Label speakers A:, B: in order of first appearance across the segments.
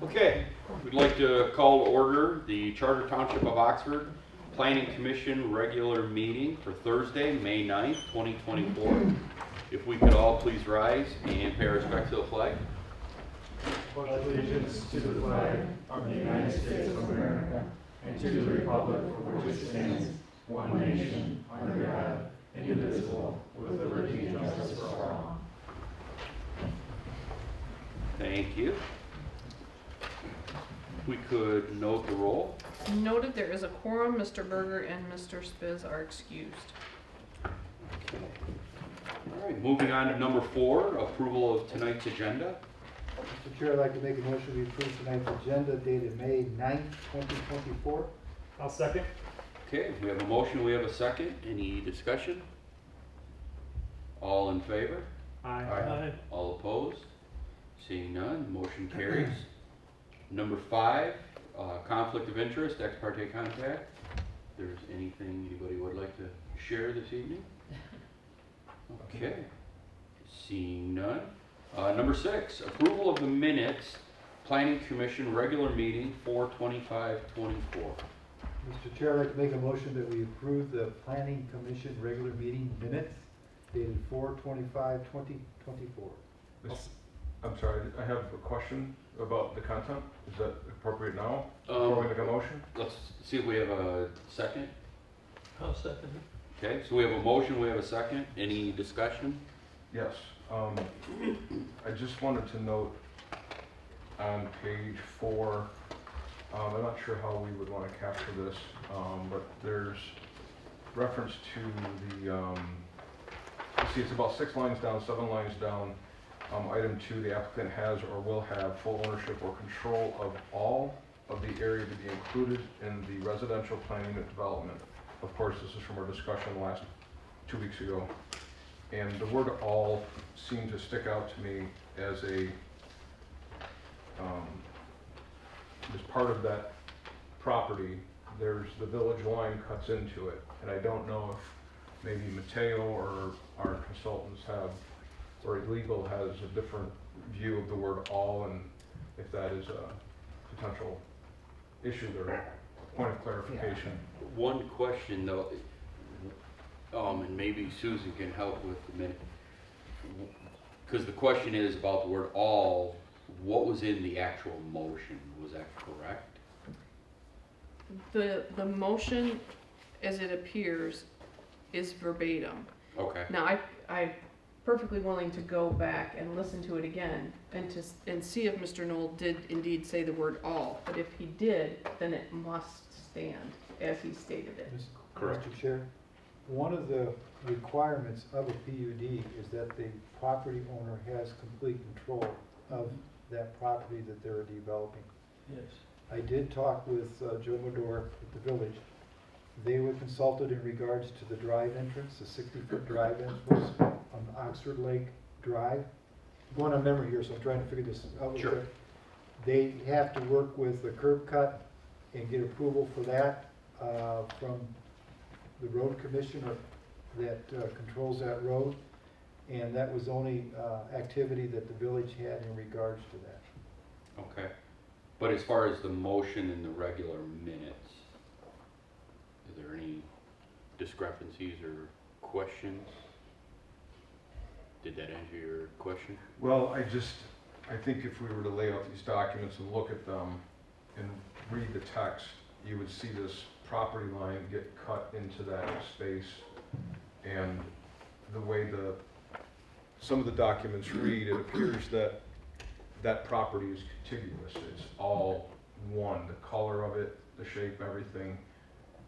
A: Okay, we'd like to call to order the Charter Township of Oxford Planning Commission regular meeting for Thursday, May 9th, 2024. If we could all please rise and pay our respect to the flag.
B: Pledge allegiance to the flag of the United States of America and to the republic for which it stands, one nation, under God, indivisible, with liberty and justice for all.
A: Thank you. We could note the roll.
C: Noted there is a quorum. Mr. Berger and Mr. Spiz are excused.
A: Okay. All right, moving on to number 4, approval of tonight's agenda.
D: Mr. Chair, I'd like to make a motion to approve tonight's agenda dated May 9th, 2024.
B: I'll second.
A: Okay, we have a motion, we have a second. Any discussion? All in favor?
B: Aye.
A: All opposed? Seeing none, motion carries. Number 5, conflict of interest, ex parte contact. If there's anything anybody would like to share this evening? Okay, seeing none. Number 6, approval of the minutes, Planning Commission regular meeting 4/25/24.
D: Mr. Chair, I'd like to make a motion that we approve the Planning Commission regular meeting minutes dated 4/25/2024.
E: I'm sorry, I have a question about the content. Is that appropriate now? Before we make a motion?
A: Let's see if we have a second.
B: I'll second.
A: Okay, so we have a motion, we have a second. Any discussion?
E: Yes. I just wanted to note on page 4, I'm not sure how we would want to capture this, but there's reference to the, you see it's about 6 lines down, 7 lines down. Item 2, the applicant has or will have full ownership or control of all of the area to be included in the residential planning unit development. Of course, this is from our discussion last 2 weeks ago. And the word all seemed to stick out to me as as part of that property. There's the village line cuts into it. And I don't know if maybe Mateo or our consultants have, or legal has a different view of the word all, and if that is a potential issue or point of clarification.
A: One question though, and maybe Susan can help with a minute, because the question is about the word all. What was in the actual motion? Was that correct?
C: The motion, as it appears, is verbatim.
A: Okay.
C: Now, I'm perfectly willing to go back and listen to it again and see if Mr. Knoll did indeed say the word all. But if he did, then it must stand as he stated it.
A: Correct.
D: Mr. Chair, one of the requirements of a PUD is that the property owner has complete control of that property that they're developing.
B: Yes.
D: I did talk with Joe Medor at the village. They were consulted in regards to the drive entrance, the 60-foot drive entrance on Oxford Lake Drive. I'm going on memory here, so I'm trying to figure this out.
A: Sure.
D: They have to work with the curb cut and get approval for that from the road commissioner that controls that road. And that was the only activity that the village had in regards to that.
A: Okay. But as far as the motion in the regular minutes, are there any discrepancies or questions? Did that answer your question?
E: Well, I think if we were to lay out these documents and look at them and read the text, you would see this property line get cut into that space. And the way some of the documents read, it appears that that property is contiguous. It's all one, the color of it, the shape, everything,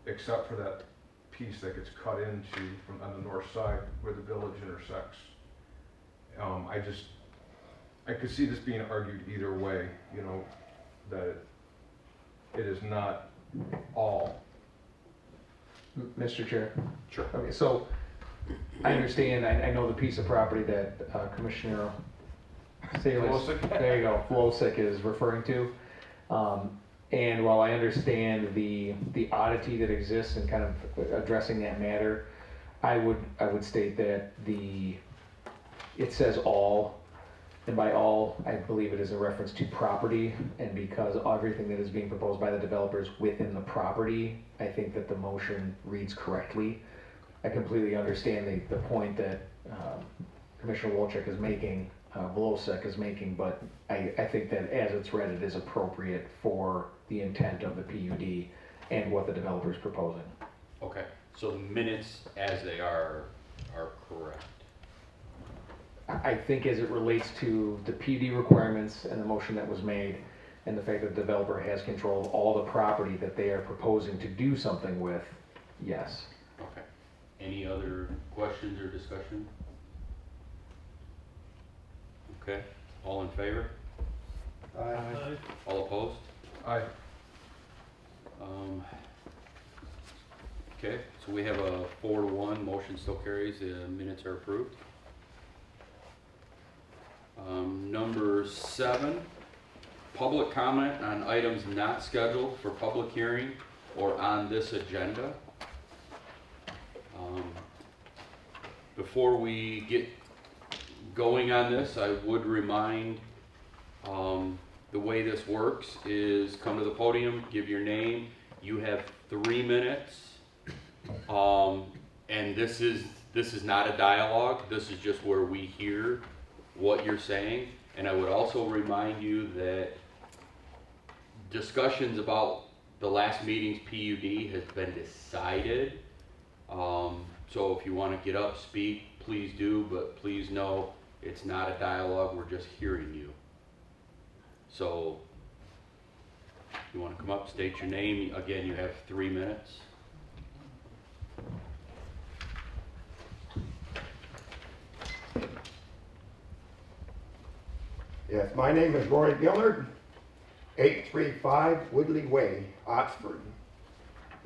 E: except for that piece that gets cut into from on the north side where the village intersects. I could see this being argued either way, you know, that it is not all.
F: Mr. Chair.
A: Sure.
F: Okay, so I understand, I know the piece of property that Commissioner Salas, there you go, Flosick is referring to. And while I understand the oddity that exists in kind of addressing that matter, I would state that it says all And by all, I believe it is a reference to property, and because everything that is being proposed by the developers within the property, I think that the motion reads correctly. I completely understand the point that Commissioner Wolchek is making, Volosek is making, but I think that as it's read, it is appropriate for the intent of the PUD and what the developer is proposing.
A: Okay, so the minutes as they are correct.
F: I think as it relates to the PD requirements and the motion that was made, and the fact that the developer has control of all the property that they are proposing to do something with, yes.
A: Okay. Any other questions or discussion? Okay, all in favor?
D: Aye.
A: All opposed?
E: Aye.
A: Okay, so we have a 4-1, motion still carries, the minutes are approved. Number 7, public comment on items not scheduled for public hearing or on this agenda. Before we get going on this, I would remind, the way this works is come to the podium, give your name, you have 3 minutes. And this is not a dialogue, this is just where we hear what you're saying. And I would also remind you that discussions about the last meeting's PUD has been decided. So if you want to get up, speak, please do, but please know it's not a dialogue, we're just hearing you. So if you want to come up, state your name, again, you have 3 minutes.
G: Yes, my name is Roy Gillard, 835 Woodley Way, Oxford.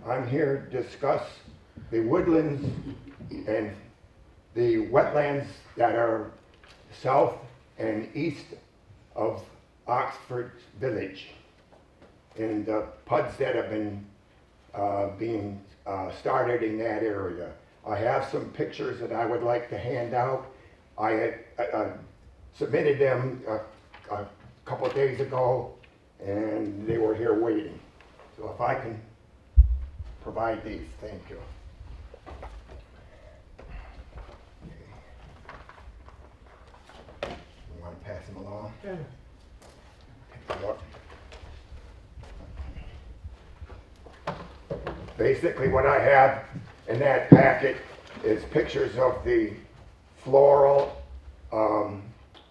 G: I'm here to discuss the woodlands and the wetlands that are south and east of Oxford Village, and the PUDs that have been being started in that area. I have some pictures that I would like to hand out. I had submitted them a couple of days ago, and they were here waiting. So if I can provide these, thank you. You want to pass them along? Yeah. Basically, what I have in that packet is pictures of the floral,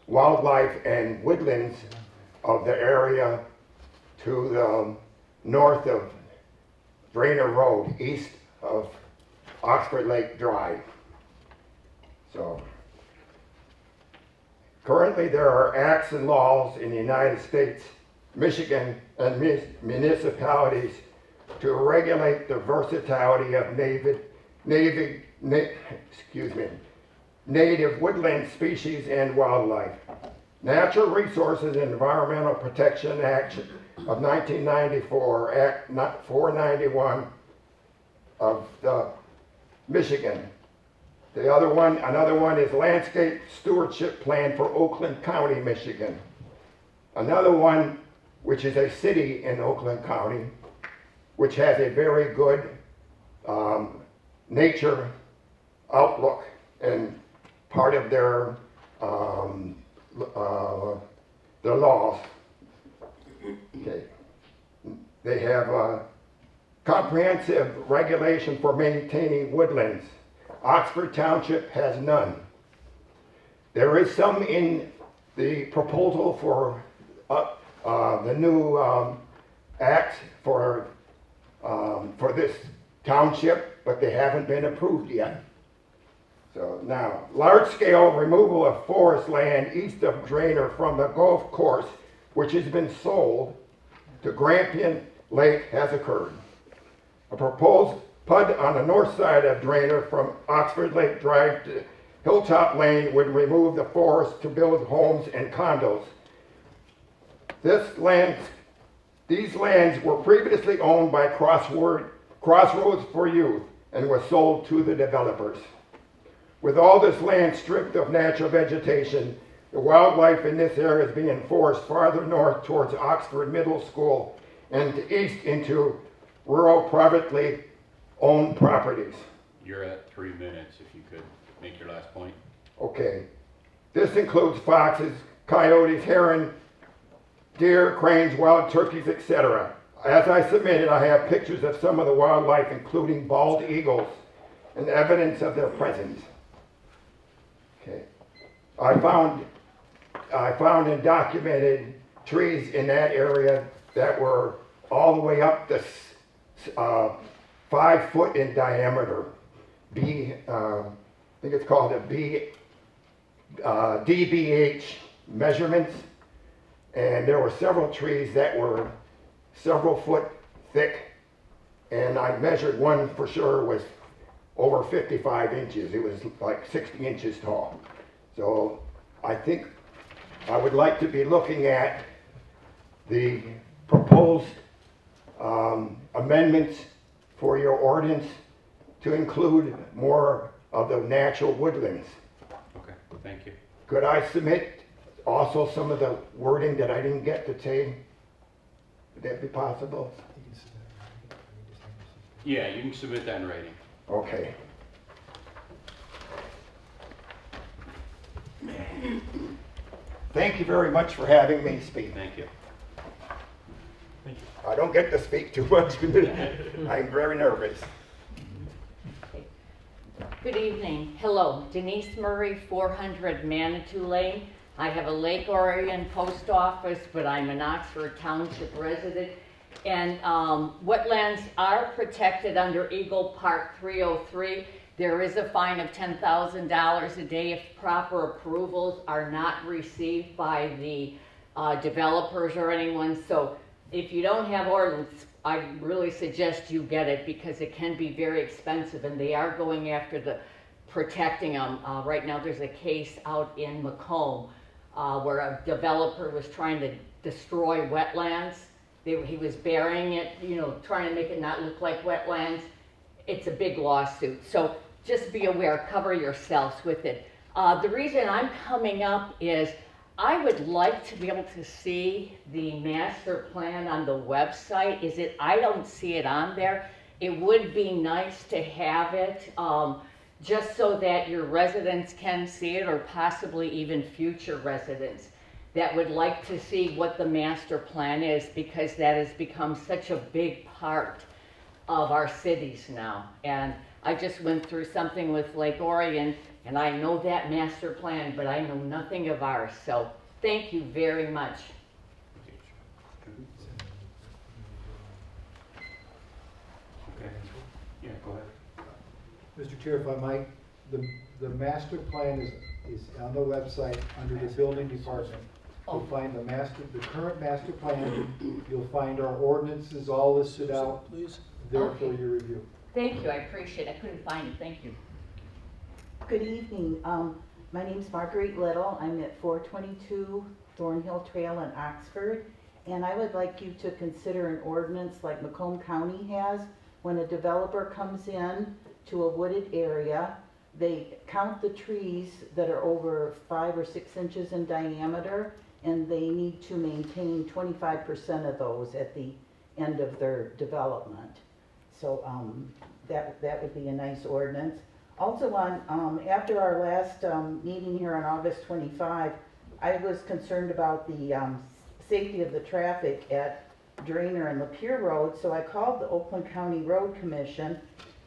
G: wildlife and woodlands of the area to the north of Drainer Road, east of Oxford Lake Drive. So, currently there are acts and laws in the United States, Michigan, and municipalities to regulate the versatility of native woodland species and wildlife. Natural Resources and Environmental Protection Act of 1994, Act 491 of Michigan. Another one is Landscape Stewardship Plan for Oakland County, Michigan. Another one, which is a city in Oakland County, which has a very good nature outlook, and part of their laws. Okay. They have a comprehensive regulation for maintaining woodlands. Oxford Township has none. There is some in the proposal for the new act for this township, but they haven't been approved yet. So now, large-scale removal of forest land east of Drainer from the golf course, which has been sold to Grampian Lake, has occurred. A proposed PUD on the north side of Drainer from Oxford Lake Drive to Hilltop Lane would remove the forest to build homes and condos. These lands were previously owned by Crossroads for Youth and was sold to the developers. With all this land stripped of natural vegetation, The wildlife in this area is being enforced farther north towards Oxford Middle School and east into rural privately owned properties.
A: You're at 3 minutes if you could make your last point.
G: Okay. This includes foxes, coyotes, heron, deer, cranes, wild turkeys, etc. As I submitted, I have pictures of some of the wildlife, including bald eagles, and evidence of their presence. Okay. I found and documented trees in that area that were all the way up to 5 foot in diameter. I think it's called a DBH measurements. And there were several trees that were several foot thick. And I measured one for sure was over 55 inches. It was like 60 inches tall. So I think I would like to be looking at the proposed amendments for your ordinance to include more of the natural woodlands.
A: Okay, thank you.
G: Could I submit also some of the wording that I didn't get to say? Would that be possible?
A: Yeah, you can submit that in writing.
G: Okay. Thank you very much for having me speak.
A: Thank you.
G: I don't get to speak too much. I'm very nervous.
H: Good evening. Hello, Denise Murray, 400 Manitou Lane. I have a Lake Orion post office, but I'm an Oxford Township resident. And wetlands are protected under Eagle Park 303. There is a fine of $10,000 a day if proper approvals are not received by the developers or anyone. So if you don't have ordinance, I really suggest you get it because it can be very expensive and they are going after the protecting them. Right now there's a case out in Macomb where a developer was trying to destroy wetlands. He was burying it, you know, trying to make it not look like wetlands. It's a big lawsuit. So just be aware, cover yourselves with it. The reason I'm coming up is I would like to be able to see the master plan on the website. I don't see it on there. It would be nice to have it just so that your residents can see it or possibly even future residents that would like to see what the master plan is because that has become such a big part of our cities now. And I just went through something with Lake Orion and I know that master plan, but I know nothing of ours. So thank you very much.
A: Okay. Yeah, go ahead.
D: Mr. Chair, if I might, the master plan is on the website under the building department. You'll find the current master plan, you'll find our ordinances all listed out there for your review.
H: Thank you, I appreciate it. I couldn't find it, thank you.
I: Good evening. My name's Marguerite Little. I'm at 422 Thornhill Trail in Oxford. And I would like you to consider an ordinance like Macomb County has. When a developer comes in to a wooded area, they count the trees that are over 5 or 6 inches in diameter, and they need to maintain 25% of those at the end of their development. So that would be a nice ordinance. Also after our last meeting here on August 25, I was concerned about the safety of the traffic at Drainer and Lapeer Road, so I called the Oakland County Road Commission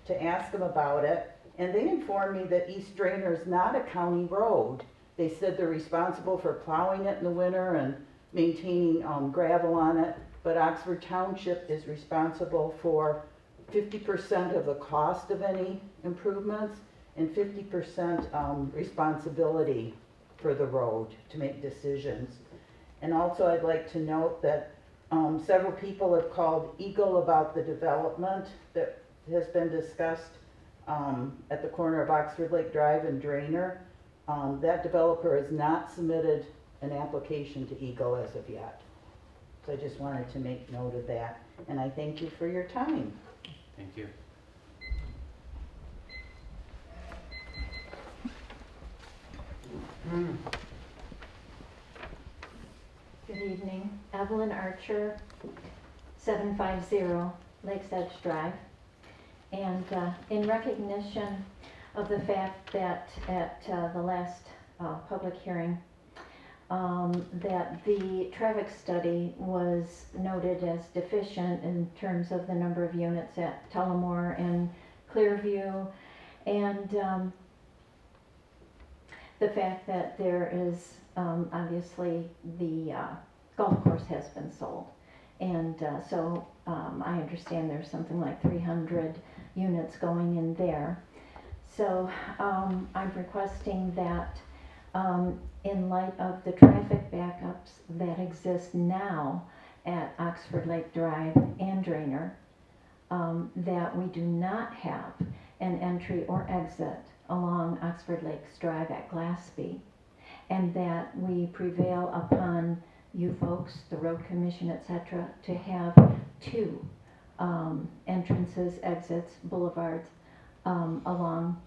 I: to ask them about it, and they informed me that East Drainer is not a county road. They said they're responsible for plowing it in the winter and maintaining gravel on it, but Oxford Township is responsible for 50% of the cost of any improvements and 50% responsibility for the road to make decisions. And also I'd like to note that several people have called Eagle about the development that has been discussed at the corner of Oxford Lake Drive and Drainer. That developer has not submitted an application to Eagle as of yet. So I just wanted to make note of that. And I thank you for your time.
A: Thank you.
J: Good evening. Evelyn Archer, 750 Lakes Edge Drive. And in recognition of the fact that at the last public hearing, that the traffic study was noted as deficient in terms of the number of units at Tullamore and Clearview, and the fact that there is obviously the golf course has been sold. And so I understand there's something like 300 units going in there. So I'm requesting that in light of the traffic backups that exist now at Oxford Lake Drive and Drainer, that we do not have an entry or exit along Oxford Lakes Drive at Glassby, and that we prevail upon you folks, the road commission, etc., to have two entrances, exits, boulevards along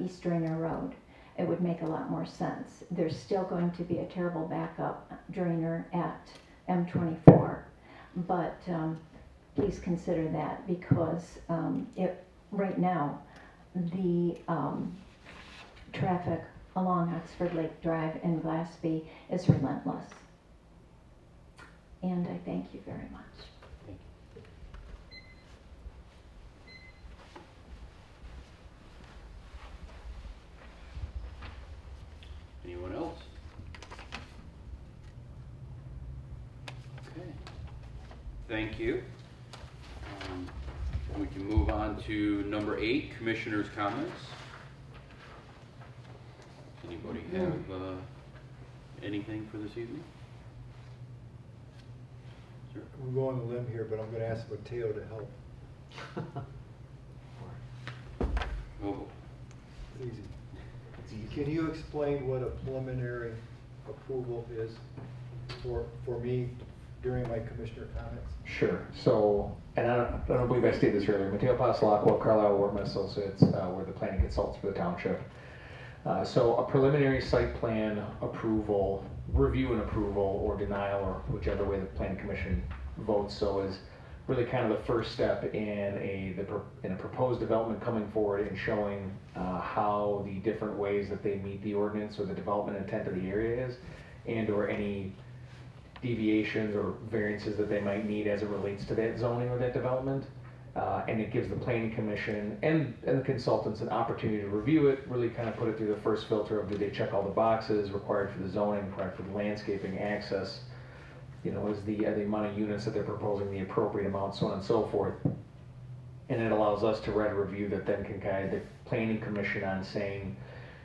J: East Drainer Road. It would make a lot more sense. There's still going to be a terrible backup Drainer at M24, but please consider that, because right now the traffic along Oxford Lake Drive and Glassby is relentless. And I thank you very much.
A: Thank you. Anyone else? Okay. Thank you. We can move on to number 8, commissioners' comments. Anybody have anything for this evening? Sure.
D: I'm going on a limb here, but I'm gonna ask Mateo to help.
A: Oh,
D: It's easy. Can you explain what a preliminary approval is for me during my commissioner comments?
F: Sure. So, and I don't believe I stated this earlier, Mateo Passalacqua, Carlisle Workman Associates, we're the planning consultants for the township. So a preliminary site plan approval, review and approval, or denial, or whichever way the planning commission votes, so is really kind of the first step in a proposed development coming forward and showing how the different ways that they meet the ordinance or the development intent of the area is, and or any deviations or variances that they might need as it relates to that zoning or that development. And it gives the planning commission and the consultants an opportunity to review it, really kind of put it through the first filter of, do they check all the boxes required for the zoning, required for the landscaping, access, is the amount of units that they're proposing the appropriate amount, so on and so forth. And it allows us to write a review that then can guide the planning commission on saying,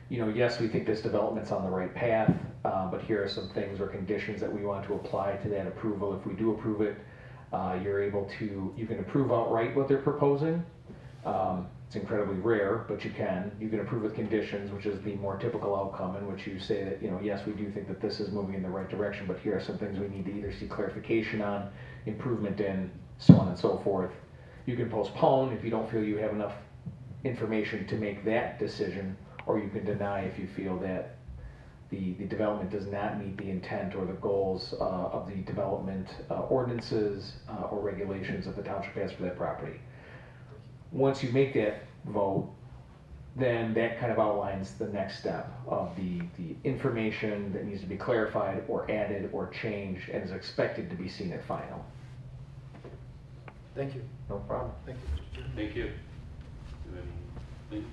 F: yes, we think this development's on the right path, but here are some things or conditions that we want to apply to that approval. If we do approve it, you can approve outright what they're proposing. It's incredibly rare, but you can approve with conditions, which is the more typical outcome, in which you say that, yes, we do think that this is moving in the right direction, but here are some things we need to either see clarification on, improvement in, so on and so forth. You can postpone if you don't feel you have enough information to make that decision, or you can deny if you feel that the development does not meet the intent or the goals of the development ordinances or regulations that the township has for that property. Once you make that vote, then that kind of outlines the next step of the information that needs to be clarified or added or changed and is expected to be seen at final.
D: Thank you.
F: No problem.
D: Thank you, Mr. Chairman.
A: thank you. Do you have anything?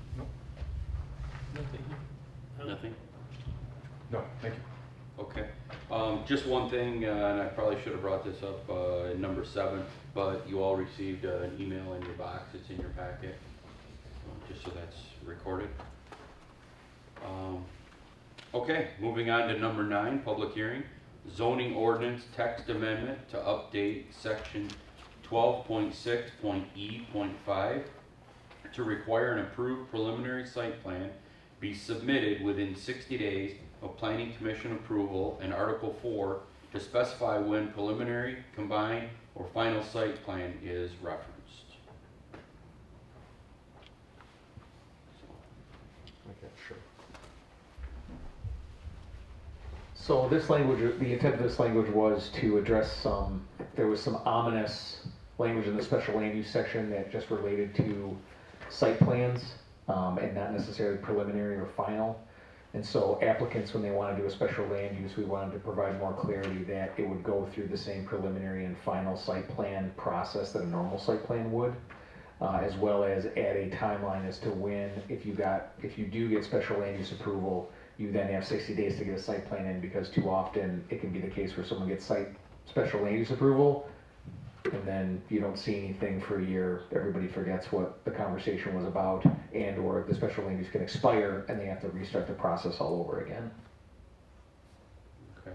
A: Nothing?
E: No, thank you.
A: Okay. Just one thing, and I probably should have brought this up in number 7, but you all received an email in your box. It's in your packet, just so that's recorded. Okay, moving on to number 9, public hearing. Zoning ordinance text amendment to update section 12.6.E.5 to require an approved preliminary site plan be submitted within 60 days of Planning Commission approval, and Article 4 to specify when preliminary, combined, or final site plan is referenced.
F: Okay, sure. So this language, the intent of this language was to address there was some ominous language in the special land use section that just related to site plans, and not necessarily preliminary or final. And so applicants, when they want to do a special land use, we wanted to provide more clarity that it would go through the same preliminary and final site plan process that a normal site plan would, as well as add a timeline as to when, if you do get special land use approval, you then have 60 days to get a site plan in, because too often it can be the case where someone gets special land use approval, and then you don't see anything for a year, everybody forgets what the conversation was about, and or the special land use can expire and they have to restart the process all over again.
A: Okay.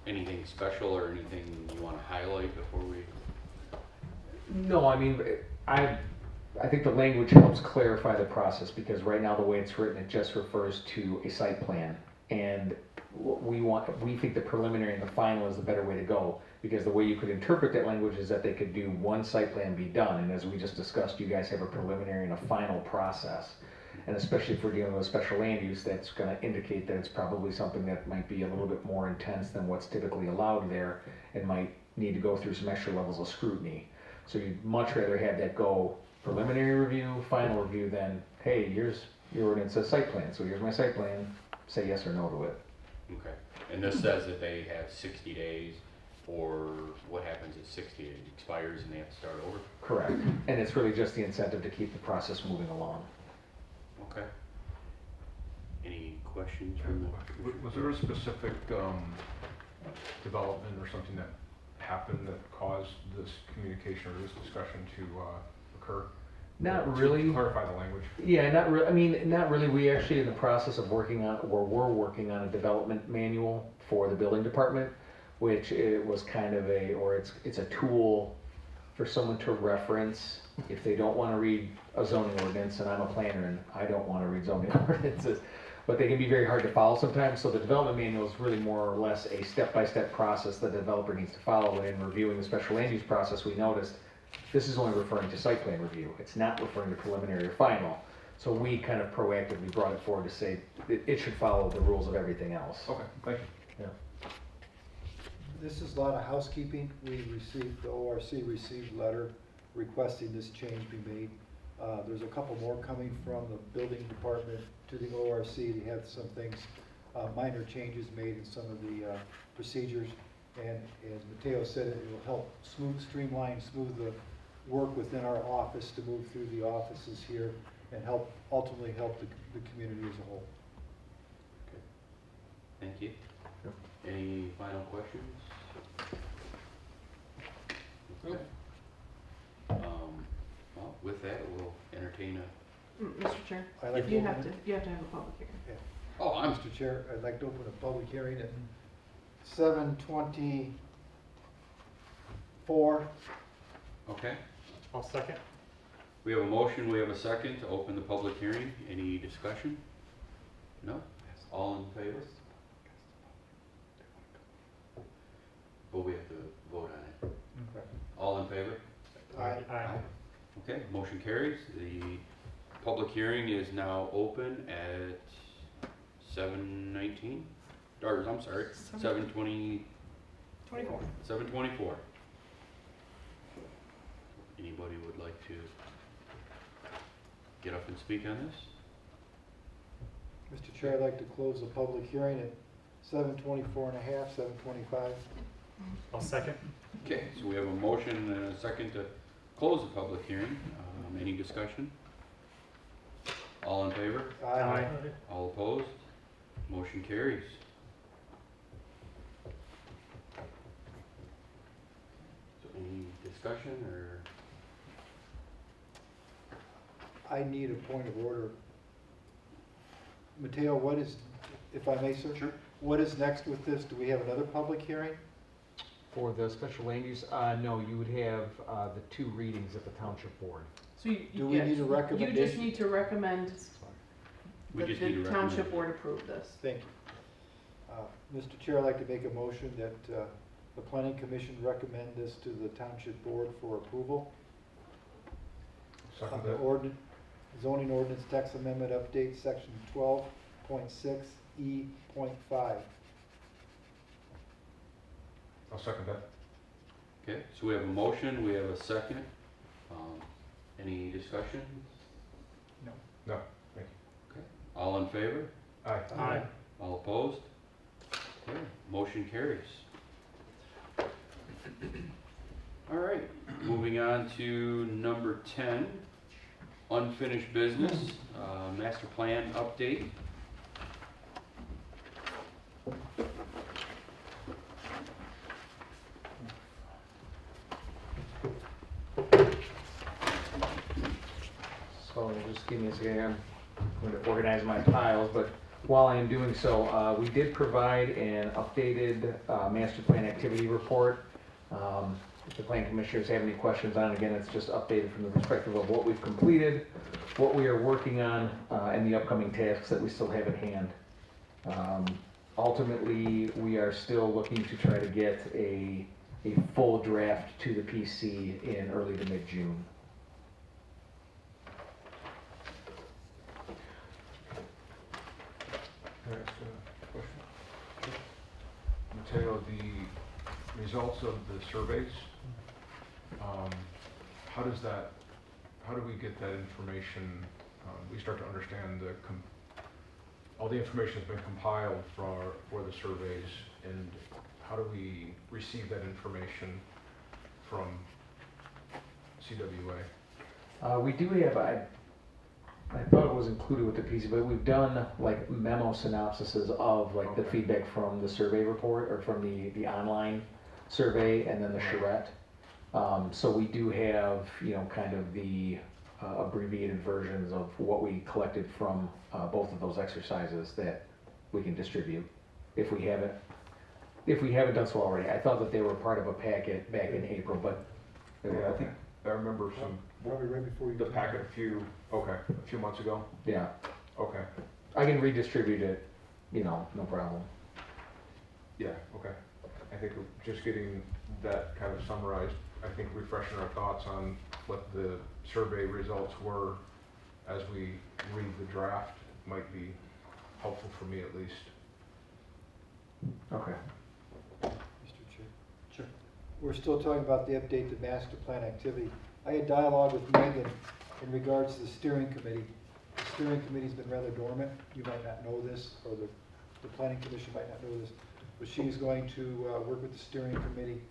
A: Anything special or anything you want to highlight before we?
F: No, I mean, I think the language helps clarify the process, because right now the way it's written, it just refers to a site plan. And what we think the preliminary and the final is the better way to go, because the way you could interpret that language is that they could do one site plan, be done, and as we just discussed, you guys have a preliminary and a final process. And especially if we're dealing with special land use, that's gonna indicate that it's probably something that might be a little bit more intense than what's typically allowed there, and might need to go through some extra levels of scrutiny. So you'd much rather have that go preliminary review, final review, than, hey, here's your ordinance says site plan, so here's my site plan, say yes or no to it.
A: Okay, and this says that they have 60 days, or what happens at 60 days? It expires and they have to start over?
F: Correct, and it's really just the incentive to keep the process moving along.
A: Okay. Any questions from the?
E: Was there a specific development or something that happened that caused this communication or this discussion to occur?
F: Not really.
E: To clarify the language.
F: Yeah, not really. I mean, not really. We actually in the process of working on, or we're working on a development manual for the building department, which it was kind of it's a tool for someone to reference if they don't want to read a zoning ordinance, and I'm a planner and I don't want to read zoning ordinances, but they can be very hard to follow sometimes. So the development manual is really more or less a step-by-step process the developer needs to follow. And in reviewing the special land use process, we noticed this is only referring to site plan review. It's not referring to preliminary or final. So we kind of proactively brought it forward to say it should follow the rules of everything else.
E: Okay, thank you.
F: Yeah.
D: This is a lot of housekeeping. The ORC received a letter requesting this change be made. There's a couple more coming from the building department to the ORC. They have some things, minor changes made in some of the procedures. And as Mateo said, it will help streamline the work within our office to move through the offices here and ultimately help the community as a whole.
A: Okay. Thank you. Any final questions? Okay. Well, with that, we'll entertain a.
C: Mr. Chair,
D: I'd like to
C: you
D: open
C: have to have a public hearing.
A: Oh,
D: Mr. Chair, I'd like to open a public hearing at 7:24.
A: Okay.
B: I'll second.
A: We have a motion, we have a second to open the public hearing. Any discussion? No? All in favor? But we have to vote on it.
D: Okay.
A: All in favor?
B: Aye.
A: Okay, motion carries. The public hearing is now open at 7:19, or I'm sorry, 7:20.
C: 24.
A: 7:24. Anybody would like to get up and speak on this?
D: Mr. Chair, I'd like to close the public hearing at 7:24 and a half, 7:25.
B: I'll second.
A: Okay, so we have a motion and a second to close the public hearing. Any discussion? All in favor?
B: Aye.
A: All opposed? Motion carries. So any discussion or?
D: I need a point of order. Mateo, what is, if I may, sir?
A: Sure.
D: What is next with this? Do we have another public hearing?
F: For the special land use, no, you would have the 2 readings at the township board.
C: So
D: Do we need a
C: You
D: recommendation?
C: just need to recommend
A: We
C: that
A: just need to
C: the
A: recommend.
C: township board approve this.
D: Thank you. Mr. Chair, I'd like to make a motion that The planning commission recommend this to the township board for approval.
E: Second
D: On the
E: that.
D: zoning ordinance text amendment update, section 12.6E.5.
E: I'll second that.
A: Okay, so we have a motion, we have a second. Any discussion?
E: No, thank you.
A: Okay, all in favor?
E: Aye.
B: Aye.
A: All opposed? Okay, motion carries. All right, moving on to number 10, unfinished business, master plan update.
F: So just give me a second, I'm going to organize my piles, but while I am doing so, we did provide an updated master plan activity report. If the plan commissioners have any questions on it, again, it's just updated from the perspective of what we've completed, what we are working on, and the upcoming tasks that we still have at hand. Ultimately, we are still looking to try to get a full draft to the PC in early to mid-June.
E: Can I ask a question? Mateo, the results of the surveys, how do we get that information? We start to understand all the information that's been compiled for the surveys, and how do we receive that information from CWA?
F: We do have, I thought it was included with the PC, but we've done like memo synopsises of like the
E: Okay.
F: feedback from the survey report or from the online survey and then the charrette. So we do have, you know, kind of the abbreviated versions of what we collected from both of those exercises that we can distribute if we haven't done so already. I thought that they were part of a packet back in April, but
E: Yeah, I think I remember
D: Probably right before you.
E: the packet a few months ago.
F: yeah,
E: Okay.
F: I can redistribute it, you know, no problem.
E: Yeah, okay. I think just getting that kind of summarized, I think refreshing our thoughts on what the survey results were as we read the draft might be helpful for me at least.
F: Okay.
D: Mr. Chair.
A: Sure.
D: We're still talking about the updated master plan activity. I had dialogue with Megan in regards to the steering committee. The steering committee's been rather dormant. You might not know this, or the planning commission might not know this, but she's going to work with the steering committee,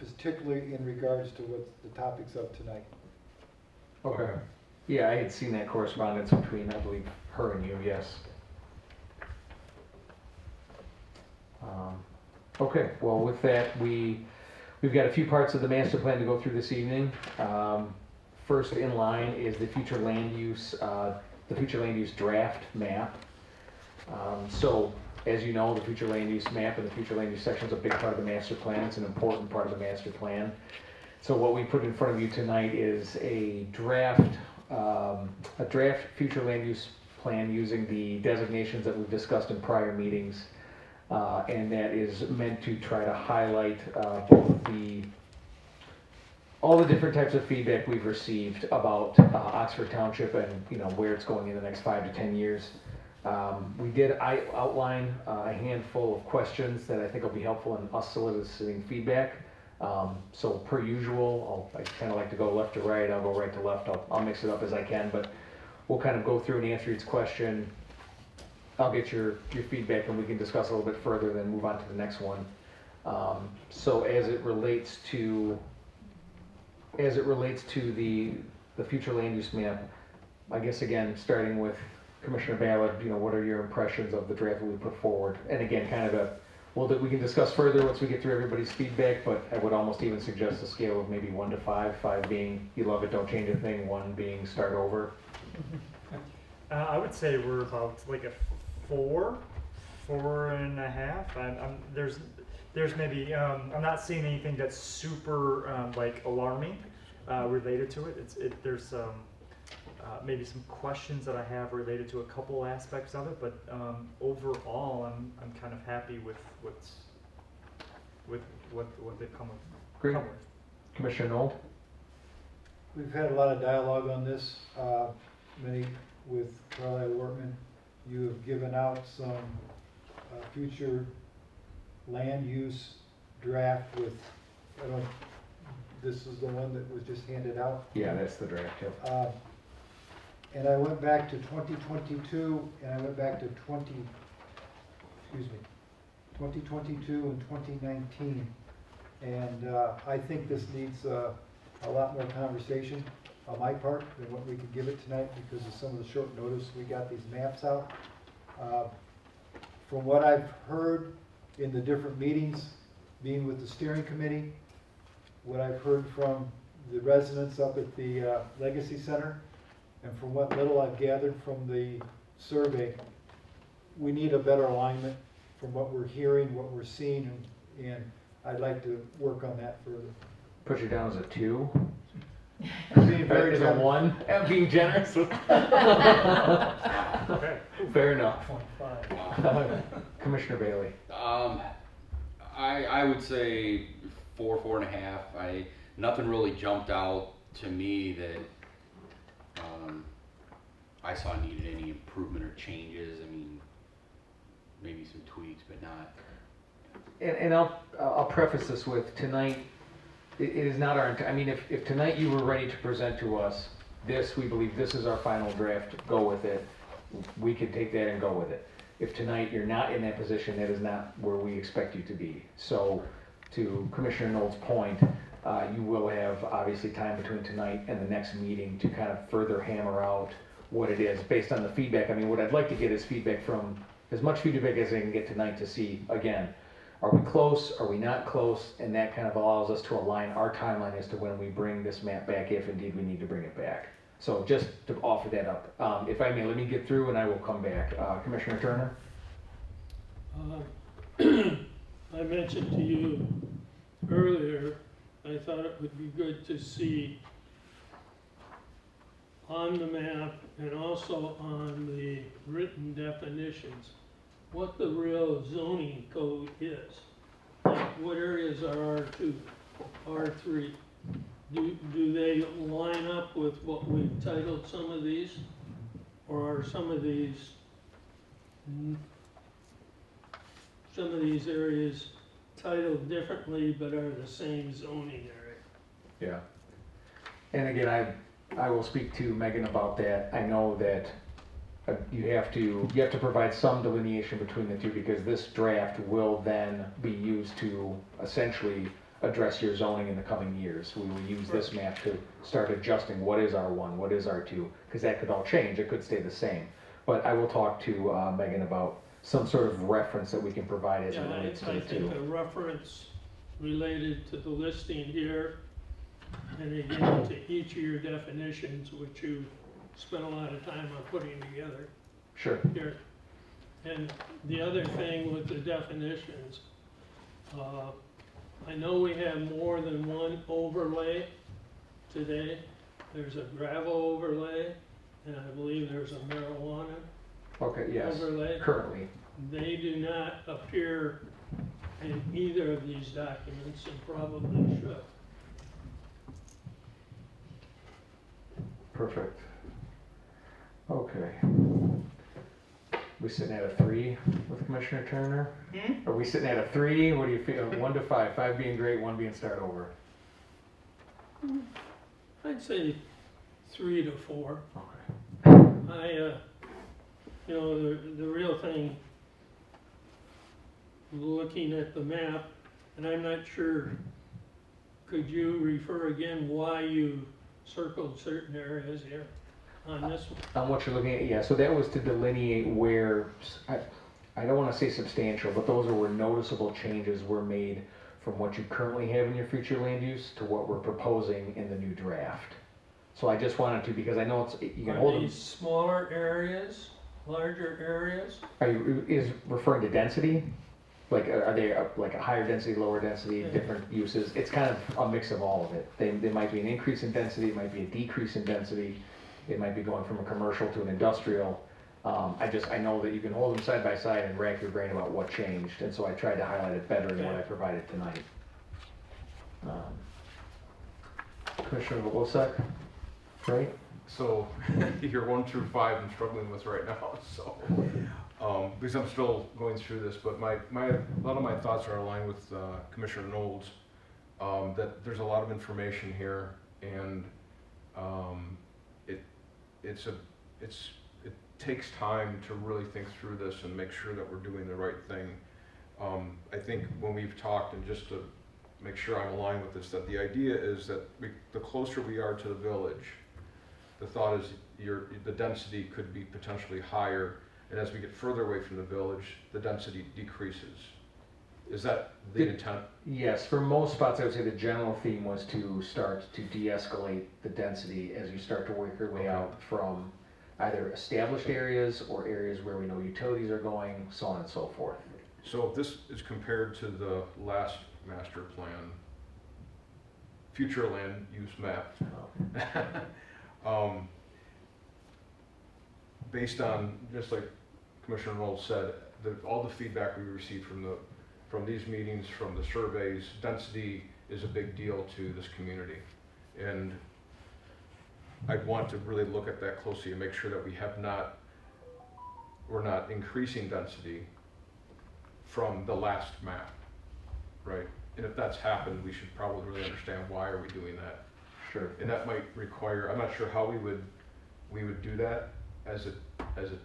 D: particularly in regards to what the topics of tonight.
F: Okay. Yeah, I had seen that correspondence between, I believe, her and you, yes. Okay, well, with that, we've got a few parts of the master plan to go through this evening. First in line is the future land use draft map. So, as you know, the future land use map and the future land use section is a big part of the master plan. It's an important part of the master plan. So what we put in front of you tonight is a draft future land use plan using the designations that we've discussed in prior meetings. And that is meant to try to highlight all the different types of feedback we've received about Oxford Township and, you know, where it's going in the next 5 to 10 years. We did outline a handful of questions that I think will be helpful in us soliciting feedback. So per usual, I kind of like to go left to right. I'll go right to left. I'll mix it up as I can, but we'll kind of go through and answer each question. I'll get your feedback and we can discuss a little bit further, then move on to the next one. So as it relates to the future land use map, I guess again, starting with Commissioner Ballard, you know, what are your impressions of the draft that we put forward? And again, kind of we can discuss further once we get through everybody's feedback, but I would almost even suggest a scale of maybe 1 to 5, 5 being you love it, don't change a thing, 1 being start over.
B: I would say we're about like a 4, 4.5. There's maybe I'm not seeing anything that's super like alarming related to it. There's maybe some questions that I have related to a couple aspects of it, but overall I'm kind of happy with with what they come
F: Great.
B: with.
F: Commissioner Knoll?
D: We've had a lot of dialogue on this, many with Carlisle Wortman. You have given out some future land use draft with, I don't, this is the one that was just handed out.
F: Yeah, that's the draft, yep.
D: And I went back to 2022, and I went back to 2022 and 2019. And I think this needs a lot more conversation on my part than what we could give it tonight because of some of the short notice we got these maps out. From what I've heard in the different meetings, being with the steering committee, what I've heard from the residents up at the Legacy Center, and from what little I've gathered from the survey, we need a better alignment from what we're hearing, what we're seeing, and I'd like to work on that further.
F: Put you down as a 2.
D: Being very
F: As a 1, being generous.
B: Okay.
F: Fair enough.
B: 0.5.
F: Commissioner Bailey?
A: I would say 4, 4.5. Nothing really jumped out to me that I saw needed any improvement or changes. I mean, maybe some tweaks, but not.
F: And I'll preface this with tonight, it is not our, I mean, if tonight you were ready to present to us this, we believe this is our final draft, go with it, we could take that and go with it. If tonight you're not in that position, that is not where we expect you to be. So to Commissioner Knoll's point, you will have obviously time between tonight and the next meeting to kind of further hammer out what it is based on the feedback. I mean, what I'd like to get is feedback from, as much feedback as I can get tonight to see, again, are we close, are we not close? And that kind of allows us to align our timeline as to when we bring this map back, if indeed we need to bring it back. So just to offer that up. If I may, let me get through and I will come back. Commissioner Turner?
K: I mentioned to you earlier, I thought it would be good to see on the map and also on the written definitions what the real zoning code is. Like what areas are R2, R3? Do they line up with what we've titled some of these? Or are some of these areas titled differently but are the same zoning area?
F: Yeah. And again, I will speak to Megan about that. I know that you have to provide some delineation between the two because this draft will then be used to essentially address your zoning in the coming years. We will use this map to start adjusting what is R1, what is R2, because that could all change. It could stay the same. But I will talk to Megan about some sort of reference that we can provide as it relates to the two.
K: I think a reference related to the listing here and again to each of your definitions, which you spent a lot of time on putting together.
F: Sure.
K: Here. And the other thing with the definitions, I know we have more than one overlay today. There's a gravel overlay, and I believe there's a marijuana overlay.
F: Currently.
K: They do not appear in either of these documents and probably should.
F: Perfect. Okay. We sitting at a 3 with Commissioner Turner? Are we sitting at a 3? What do you feel? 1 to 5. 5 being great, 1 being start over.
K: I'd say 3 to 4.
F: Okay.
K: The real thing, looking at the map, and I'm not sure, could you refer again why you circled certain areas here on this one?
F: On what you're looking at, yeah, so that was to delineate where, I don't want to say substantial, but those are where noticeable changes were made from what you currently have in your future land use to what we're proposing in the new draft. So I just wanted to, because I know you can hold
K: Are
F: them.
K: these smaller areas, larger areas?
F: Is referring to density? Like, are they like a higher density, lower density, different uses? It's kind of a mix of all of it. They might be an increase in density, it might be a decrease in density, it might be going from a commercial to an industrial. I know that you can hold them side by side and rack your brain about what changed, and so I tried to highlight it better in what I provided tonight. Commissioner Wolsek, right?
E: So, year 1 through 5 I'm struggling with right now, so, because I'm still going through this, but a lot of my thoughts are aligned with Commissioner Knowles, that there's a lot of information here, and it takes time to really think through this and make sure that we're doing the right thing. I think when we've talked, and just to make sure I'm aligned with this, that the idea is that the closer we are to the village, the thought is the density could be potentially higher, and as we get further away from the village, the density decreases. Is that the intent?
F: Yes, for most spots, I would say the general theme was to start to de-escalate the density as you start to work your way out from either established areas or areas where we know utilities are going, so on and so forth.
E: So if this is compared to the last master plan, future land use map, based on, just like Commissioner Knowles said, all the feedback we received from these meetings, from the surveys, density is a big deal to this community. And I'd want to really look at that closely and make sure that we're not increasing density from the last map, right? And if that's happened, we should probably really understand why are we doing that.
F: Sure.
E: And that might require, I'm not sure how we would do that as a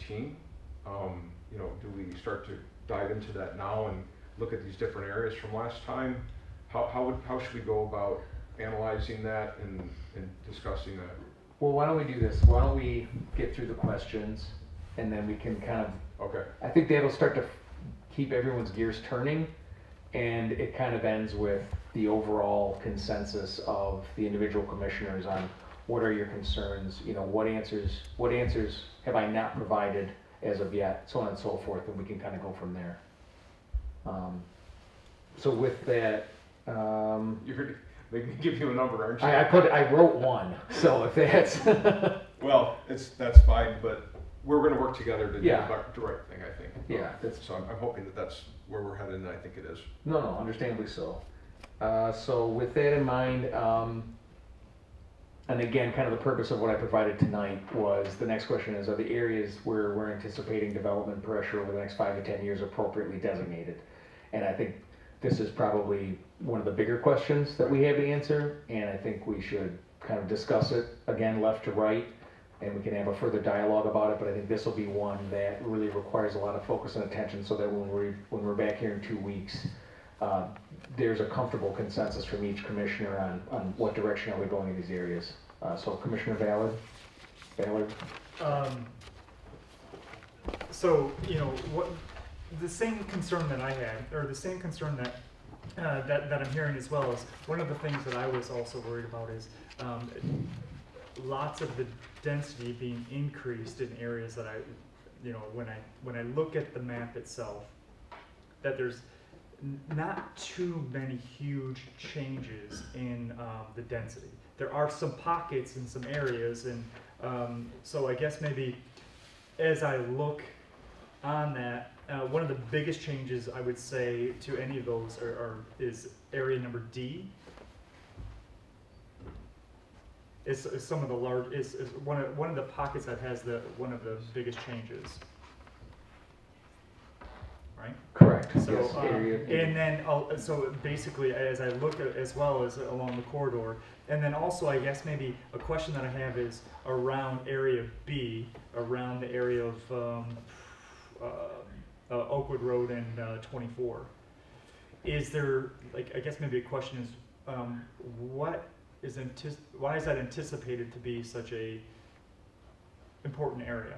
E: team. Do we start to dive into that now and look at these different areas from last time? How should we go about analyzing that and discussing that?
F: Well, why don't we do this? Why don't we get through the questions, and then we can kind of,
E: Okay.
F: I think that'll start to keep everyone's gears turning, and it kind of ends with the overall consensus of the individual commissioners on what are your concerns, what answers have I not provided as of yet, so on and so forth, and we can kind of go from there. So with that,
E: You're making me give you a number, aren't you?
F: I wrote one, so if that's
E: Well, that's fine, but we're going to work together to do the right thing, I think.
F: yeah,
E: So I'm hoping that that's where we're headed, and I think it is.
F: no, understandably so. So with that in mind, and again, kind of the purpose of what I provided tonight was, the next question is, are the areas where we're anticipating development pressure over the next 5 to 10 years appropriately designated? And I think this is probably one of the bigger questions that we have to answer, and I think we should kind of discuss it again, left to right, and we can have a further dialogue about it, but I think this will be one that really requires a lot of focus and attention, so that when we're back here in 2 weeks, there's a comfortable consensus from each commissioner on what direction are we going in these areas. So Commissioner Ballard?
B: So, what, the same concern that I had, or the same concern that I'm hearing as well, is one of the things that I was also worried about is lots of the density being increased in areas that when I look at the map itself, that there's not too many huge changes in the density. There are some pockets in some areas, and so I guess maybe as I look on that, one of the biggest changes I would say to any of those is area number D. Is some of the large is one of the pockets that has one of the biggest changes. Right?
F: Correct.
B: So,
F: Yes,
B: and then, so basically, as I look at, as well as along the corridor, and then also, I guess maybe a question that I have is around area B, around the area of Oakwood Road and 24. Is there, I guess maybe a question is, why is that anticipated to be such a important area?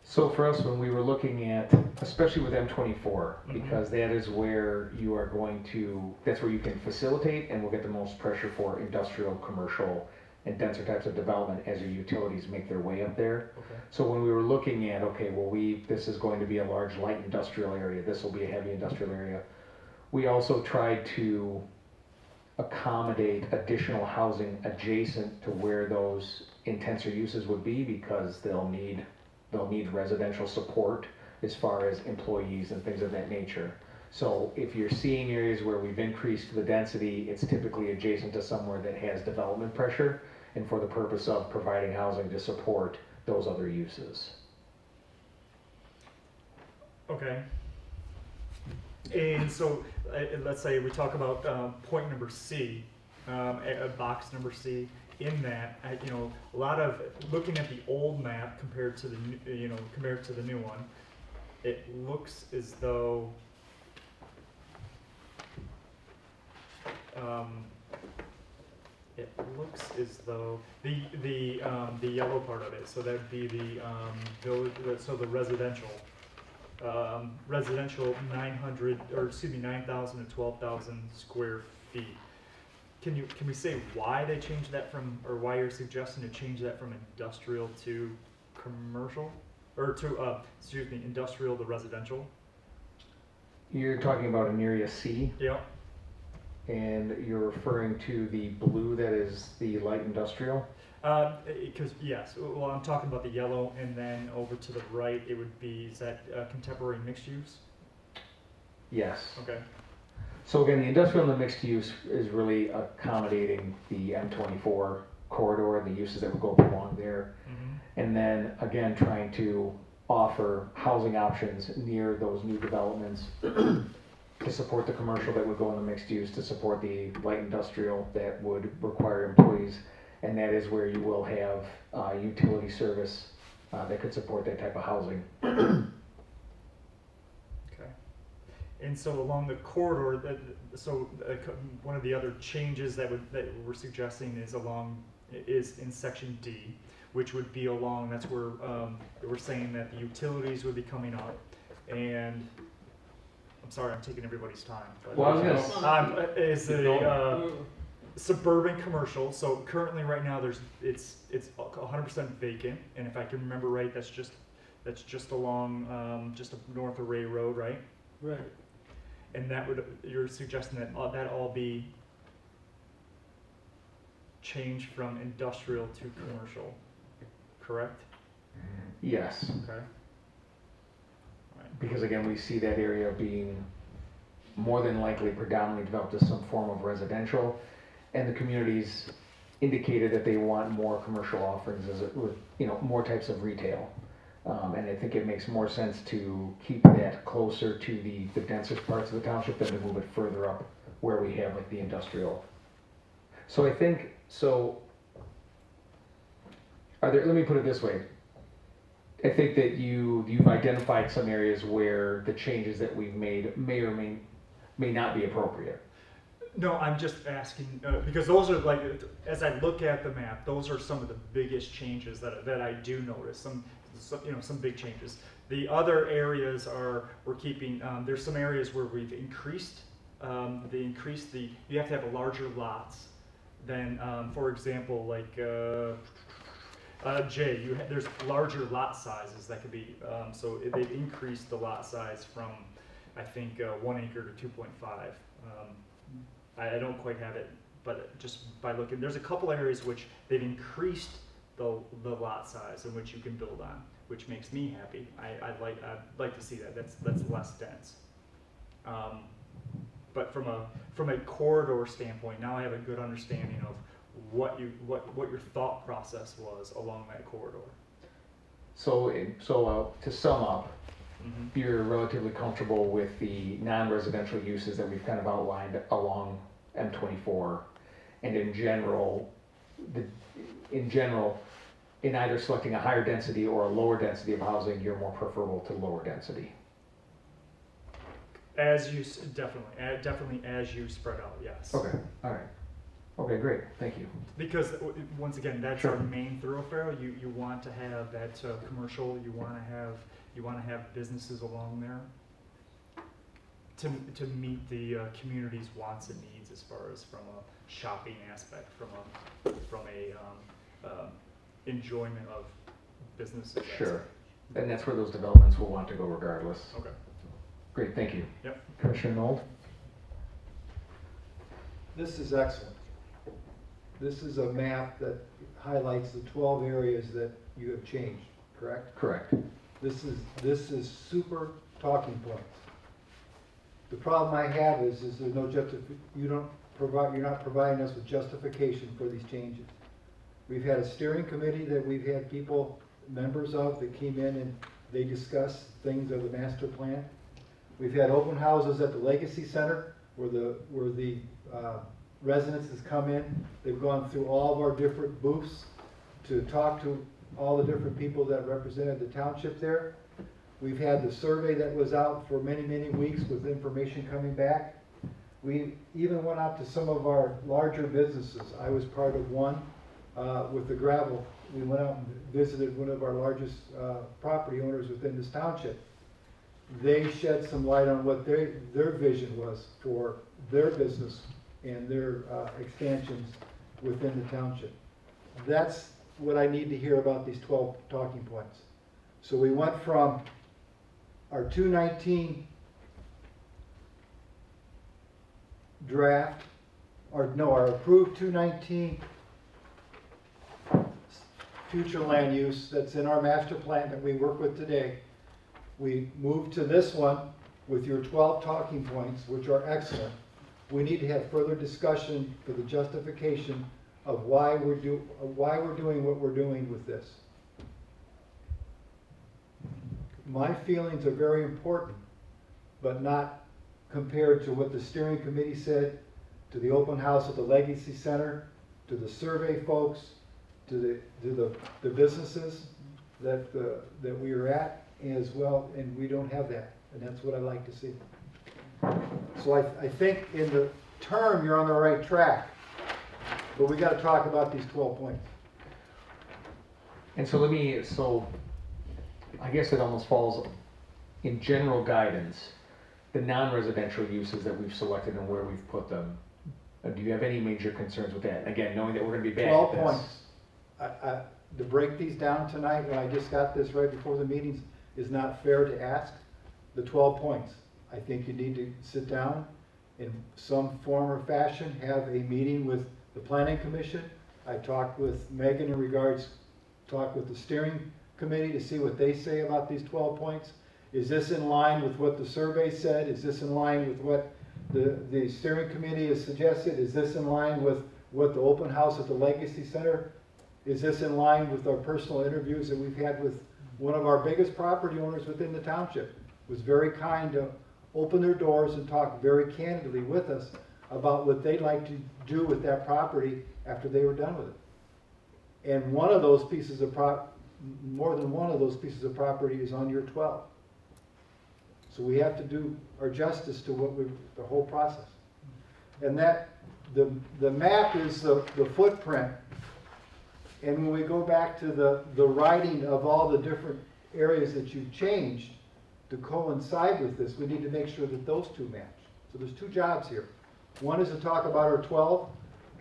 F: So for us, when we were looking at, especially with M24, because that is where you are going to, that's where you can facilitate and will get the most pressure for industrial, commercial, and denser types of development as your utilities make their way up there.
B: Okay.
F: So when we were looking at, okay, well, this is going to be a large light industrial area, this will be a heavy industrial area, we also tried to accommodate additional housing adjacent to where those intenser uses would be, because they'll need they'll need residential support as far as employees and things of that nature. So if you're seeing areas where we've increased the density, it's typically adjacent to somewhere that has development pressure and for the purpose of providing housing to support those other uses.
B: Okay. And so, let's say we talk about point number C, box number C. In that, you know, a lot of looking at the old map compared to the compared to the new one, it looks as though the yellow part of it. So that'd be the village. So the residential. Residential 9,000 to 12,000 square feet. Can we say why they changed that from, or why you're suggesting to change that from industrial to commercial, or to industrial to residential?
F: You're talking about an area C,
B: Yeah.
F: and you're referring to the blue that is the light industrial?
B: Because yes, well, I'm talking about the yellow, and then over to the right, it would be, is that contemporary mixed use?
F: Yes.
B: Okay.
F: So again, the industrial and the mixed use is really accommodating the M24 corridor and the uses that would go along there.
B: Mm-hmm.
F: And then again, trying to offer housing options near those new developments to support the commercial that would go in the mixed use, to support the light industrial that would require employees. And that is where you will have utility service that could support that type of housing.
B: Okay. And so along the corridor, one of the other changes that we're suggesting is in section D, which would be along. That's where we're saying that the utilities would be coming up, and I'm sorry, I'm taking everybody's time. But,
F: Well, I was gonna
B: is the suburban commercial. So currently, right now, it's 100% vacant, and if I can remember right, that's just along just north of Ray Road, right?
K: Right.
B: And you're suggesting that that all be changed from industrial to commercial, correct?
F: Yes,
B: Okay. Right.
F: because again, we see that area being more than likely predominantly developed as some form of residential, and the communities indicated that they want more commercial offerings with more types of retail. And I think it makes more sense to keep that closer to the densest parts of the township than to move it further up where we have like the industrial. So I think, let me put it this way. I think that you've identified some areas where the changes that we've made may or may not be appropriate.
B: No, I'm just asking because those are like, as I look at the map, those are some of the biggest changes that I do notice. Some big changes. The other areas we're keeping. There's some areas where we've increased. You have to have a larger lots than, for example, like there's larger lot sizes that could be. So they've increased the lot size from, I think, 1 acre to 2.5. I don't quite have it, but just by looking, there's a couple areas which they've increased the lot size in which you can build on, which makes me happy. I'd like to see that. That's less dense. But from a corridor standpoint, now I have a good understanding of what your thought process was along that corridor.
F: So to sum up,
B: Mm-hmm.
F: you're relatively comfortable with the non-residential uses that we've kind of outlined along M24, and in general, in either selecting a higher density or a lower density of housing, you're more preferable to lower density.
B: Definitely as you spread out, yes.
F: Okay, all right. Okay, great, thank you.
B: Because once again, that's
F: Sure.
B: our main thoroughfare. You want to have that commercial. You want to have businesses along there to meet the community's wants and needs as far as from a shopping aspect, from a enjoyment of businesses.
F: Sure,
B: aspect.
F: and that's where those developments will want to go regardless.
B: Okay.
F: Great, thank you.
B: Yep.
F: Commissioner Nold?
D: This is excellent. This is a map that highlights the 12 areas that you have changed, correct?
F: Correct.
D: This is super talking points. The problem I have is there's no you're not providing us with justification for these changes. We've had a steering committee that we've had people, members of, that came in and they discussed things of the master plan. We've had open houses at the Legacy Center where the residents has come in. They've gone through all of our different booths to talk to all the different people that represented the township there. We've had the survey that was out for many, many weeks with information coming back. We even went out to some of our larger businesses. I was part of one with the gravel. We went out and visited one of our largest property owners within this township. They shed some light on what their vision was for their business and their expansions within the township. That's what I need to hear about these 12 talking points. So we went from our 219 draft, our approved 219 future land use that's in our master plan that we work with today. We moved to this one with your 12 talking points, which are excellent. We need to have further discussion for the justification of why we're doing what we're doing with this. My feelings are very important, but not compared to what the steering committee said, to the open house at the Legacy Center, to the survey folks, to the businesses that we are at as well, and we don't have that, and that's what I like to see. So I think in the term you're on the right track, but we got to talk about these 12 points.
F: And so I guess it almost falls in general guidance, the non-residential uses that we've selected and where we've put them. Do you have any major concerns with that? Again, knowing that we're going to be back
D: 12
F: at this.
D: points. To break these down tonight, when I just got this right before the meetings, is not fair to ask. The 12 points. I think you need to sit down in some form or fashion, have a meeting with the Planning Commission. I talked with Megan talked with the steering committee to see what they say about these 12 points. Is this in line with what the survey said? Is this in line with what the steering committee has suggested? Is this in line with what the open house at the Legacy Center? Is this in line with our personal interviews that we've had with one of our biggest property owners within the township? Was very kind to open their doors and talk very candidly with us about what they'd like to do with that property after they were done with it. And one of those pieces of more than one of those pieces of property is on your 12. So we have to do our justice to the whole process. And that the map is the footprint. And when we go back to the writing of all the different areas that you've changed to coincide with this, we need to make sure that those two match. So there's two jobs here. One is to talk about our 12,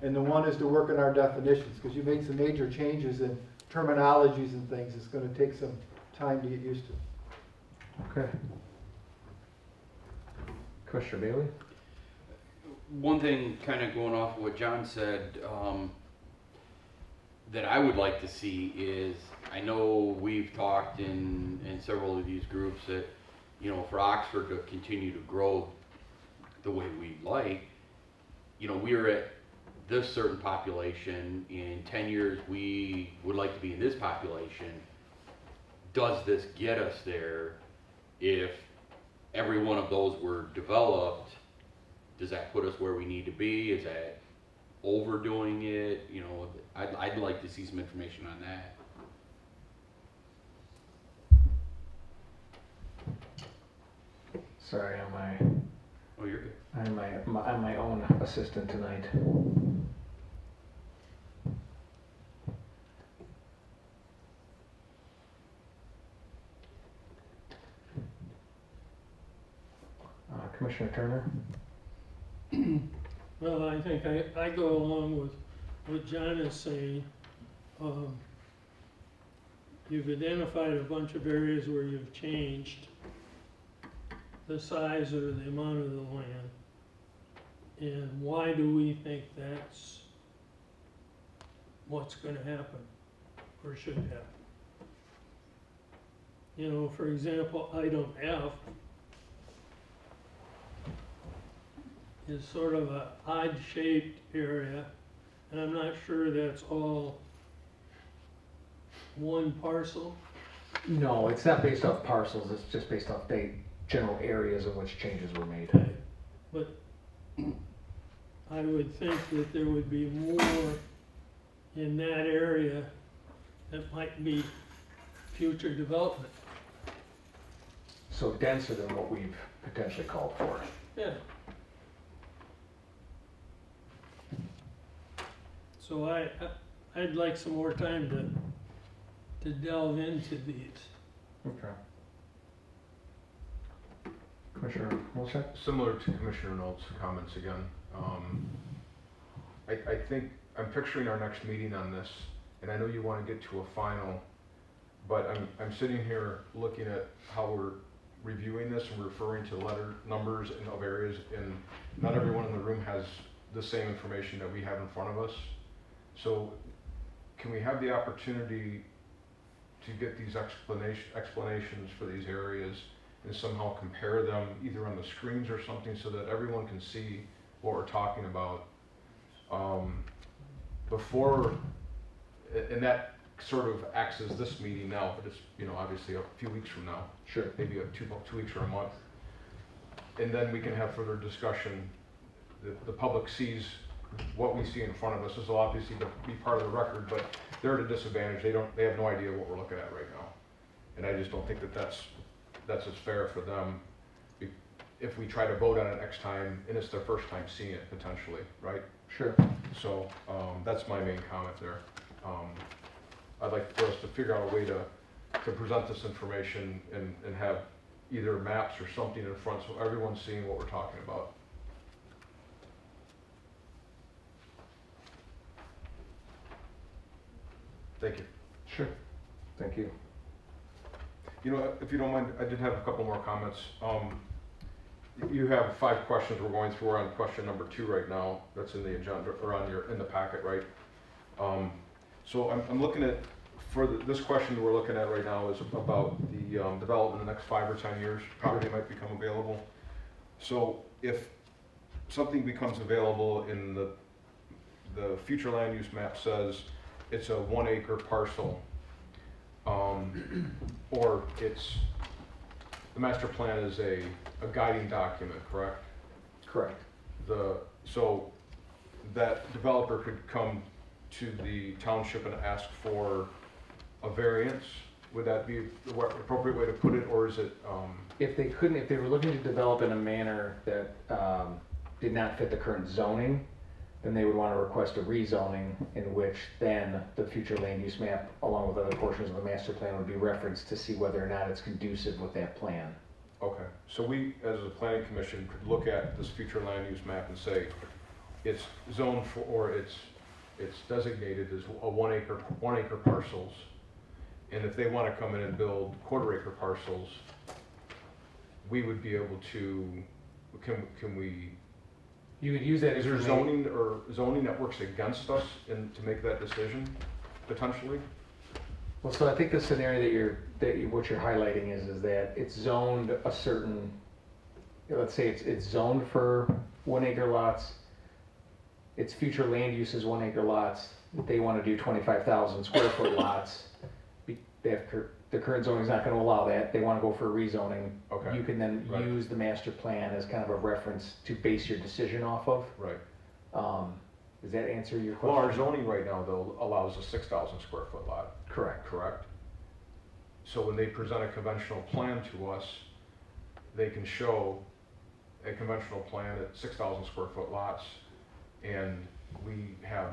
D: and the one is to work on our definitions, because you made some major changes in terminologies and things. It's going to take some time to get used to.
F: Okay. Commissioner Bailey?
A: One thing, kind of going off of what John said, that I would like to see is, I know we've talked in several of these groups that, for Oxford to continue to grow the way we like, we're at this certain population. In 10 years, we would like to be in this population. Does this get us there? If every one of those were developed, does that put us where we need to be? Is that overdoing it? I'd like to see some information on that.
F: Sorry,
A: Oh, you're good.
F: I'm my own assistant tonight. Commissioner Turner?
K: Well, I think I go along with what John is saying. You've identified a bunch of areas where you've changed the size or the amount of the land. And why do we think that's what's going to happen or should happen? You know, for example, item F is sort of a odd-shaped area, and I'm not sure that's all one parcel.
F: No, it's not based off parcels, it's just based off the general areas in which changes were made.
K: Okay, but I would think that there would be more in that area that might be future development.
F: So denser than what we've potentially called for.
K: Yeah. So I'd like some more time to delve into these.
F: Okay. Commissioner Wolchek?
E: Similar to Commissioner Knoll's comments again, I think, I'm picturing our next meeting on this, and I know you want to get to a final, but I'm sitting here looking at how we're reviewing this and referring to letter numbers and of areas, and not everyone in the room has the same information that we have in front of us. So can we have the opportunity to get these explanations for these areas and somehow compare them either on the screens or something so that everyone can see what we're talking about before, and that sort of acts as this meeting now, but it's, you know, obviously a few weeks from now.
F: Sure.
E: Maybe 2 weeks or a month. And then we can have further discussion. The public sees what we see in front of us. This will obviously be part of the record, but they're at a disadvantage. They have no idea what we're looking at right now. And I just don't think that that's as fair for them if we try to vote on it next time and it's their first time seeing it potentially, right?
F: Sure.
E: So that's my main comment there. I'd like for us to figure out a way to present this information and have either maps or something in front so everyone's seeing what we're talking about. Thank you.
F: Sure. Thank you.
E: You know, if you don't mind, I did have a couple more comments. You have 5 questions we're going through. We're on question number 2 right now. That's in the agenda, or in the packet, right? So I'm looking at, this question we're looking at right now is about the development in the next 5 or 10 years. Property might become available. So if something becomes available in the future land use map says it's a 1 acre parcel, or the master plan is a guiding document, correct?
F: Correct.
E: So that developer could come to the township and ask for a variance. Would that be the appropriate way to put it, or is it?
F: If they were looking to develop in a manner that did not fit the current zoning, then they would want to request a rezoning, in which then the future land use map, along with other portions of the master plan, would be referenced to see whether or not it's conducive with that plan.
E: Okay, so we, as a planning commission, could look at this future land use map and say, it's zoned for, or it's designated as a 1 acre parcels. And if they want to come in and build 1/4 acre parcels, we would be able to, can we?
F: You would use that.
E: Is there zoning that works against us to make that decision, potentially?
F: Well, so I think the scenario what you're highlighting is that it's zoned a certain, let's say it's zoned for 1 acre lots. Its future land use is 1 acre lots. They want to do 25,000 square foot lots. The current zoning is not going to allow that. They want to go for a rezoning.
E: Okay.
F: You can then use the master plan as kind of a reference to base your decision off of.
E: Right.
F: Does that answer your question?
E: Well, our zoning right now, though, allows a 6,000 square foot lot.
F: Correct.
E: Correct. So when they present a conventional plan to us, they can show a conventional plan at 6,000 square foot lots, and we have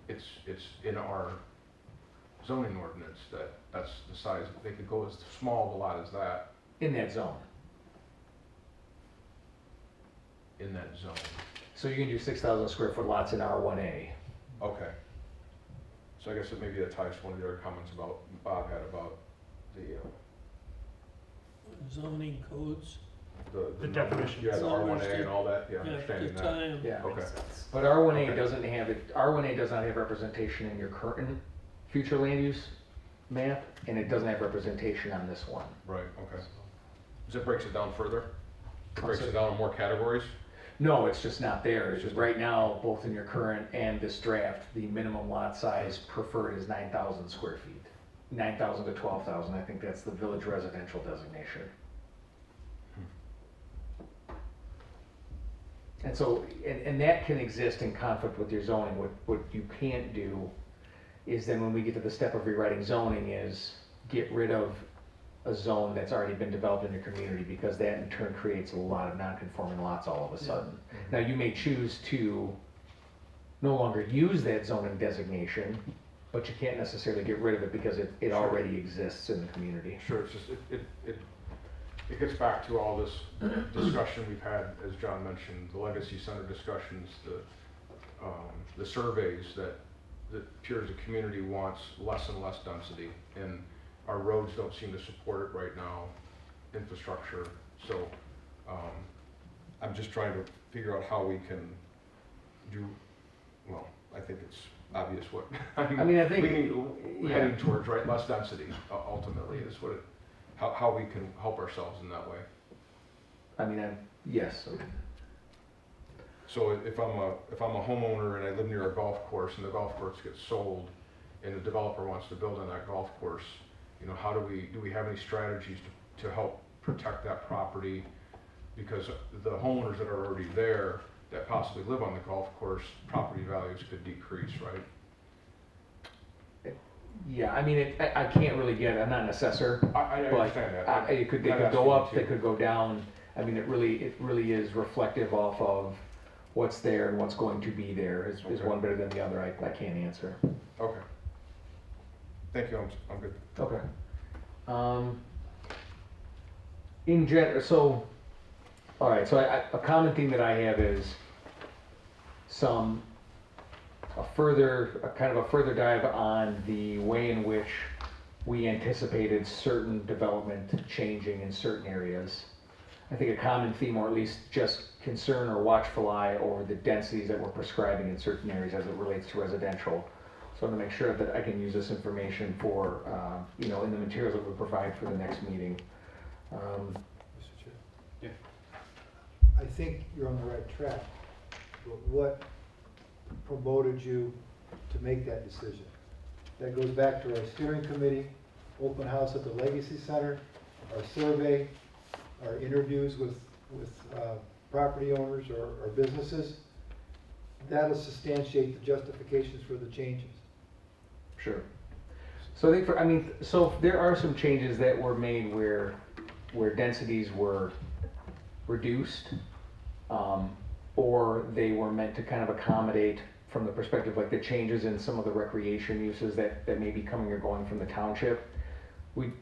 E: it's in our zoning ordinance that's the size. They could go as small of a lot as that.
F: In that zone.
E: In that zone.
F: So you can do 6,000 square foot lots in R1A.
E: Okay. So I guess maybe that ties to one of the other comments Bob had about the
K: Zoning codes.
E: the
B: definition.
E: Yeah, the
K: Zoning
E: R1A and all that, yeah,
K: Yeah,
E: understanding
K: the
E: that.
K: time.
F: Yeah.
E: Okay.
F: But R1A
E: Okay.
F: doesn't have it. R1A does not have representation in your current future land use map, and it doesn't have representation on this one.
E: Right, okay. So it breaks it down further? Breaks
F: Also-
E: it down in more categories?
F: No, it's just not there. It's just right now, both in your current and this draft, the minimum lot size preferred is 9,000 square feet. 9,000 to 12,000, I think that's the village residential designation. And so, and that can exist in conflict with your zoning. What you can't do is then when we get to the step of rewriting zoning is get rid of a zone that's already been developed in your community, because that in turn creates a lot of non-conforming lots all of a sudden. Now, you may choose to no longer use that zoning designation, but you can't necessarily get rid of it because it already exists in the community.
E: Sure, it's just, it gets back to all this discussion we've had, as John mentioned, the legacy center discussions, the surveys that appears the community wants less and less density, and our roads don't seem to support it right now, infrastructure. So I'm just trying to figure out how we can do, well, I think it's obvious what
F: I mean, I think,
E: we're heading towards, right? Less density ultimately is what it, how we can help ourselves in that way.
F: I mean, yes.
E: So if I'm a homeowner and I live near a golf course and the golf course gets sold and the developer wants to build on that golf course, you know, how do we have any strategies to help protect that property? Because the homeowners that are already there that possibly live on the golf course, property values could decrease, right?
F: Yeah, I mean, I can't really get, I'm not an assessor.
E: I
F: But
E: understand that.
F: they could go up, they could go down. I mean, it really is reflective off of what's there and what's going to be there. Is
E: Okay.
F: one better than the other? I can't answer.
E: Okay. Thank you, I'm good.
F: Okay. In general, so, all right, so a common theme that I have is a kind of a further dive on the way in which we anticipated certain development changing in certain areas. I think a common theme, or at least just concern or watchful eye over the densities that we're prescribing in certain areas as it relates to residential. So I'm gonna make sure that I can use this information for, in the materials that we provide for the next meeting.
D: Mr. Chair?
A: Yeah.
D: I think you're on the right track, but what promoted you to make that decision? That goes back to our steering committee, open house at the Legacy Center, our survey, our interviews with property owners or businesses. That'll substantiate the justifications for the changes.
F: Sure. So I think so there are some changes that were made where densities were reduced, or they were meant to kind of accommodate from the perspective like the changes in some of the recreation uses that may be coming or going from the township.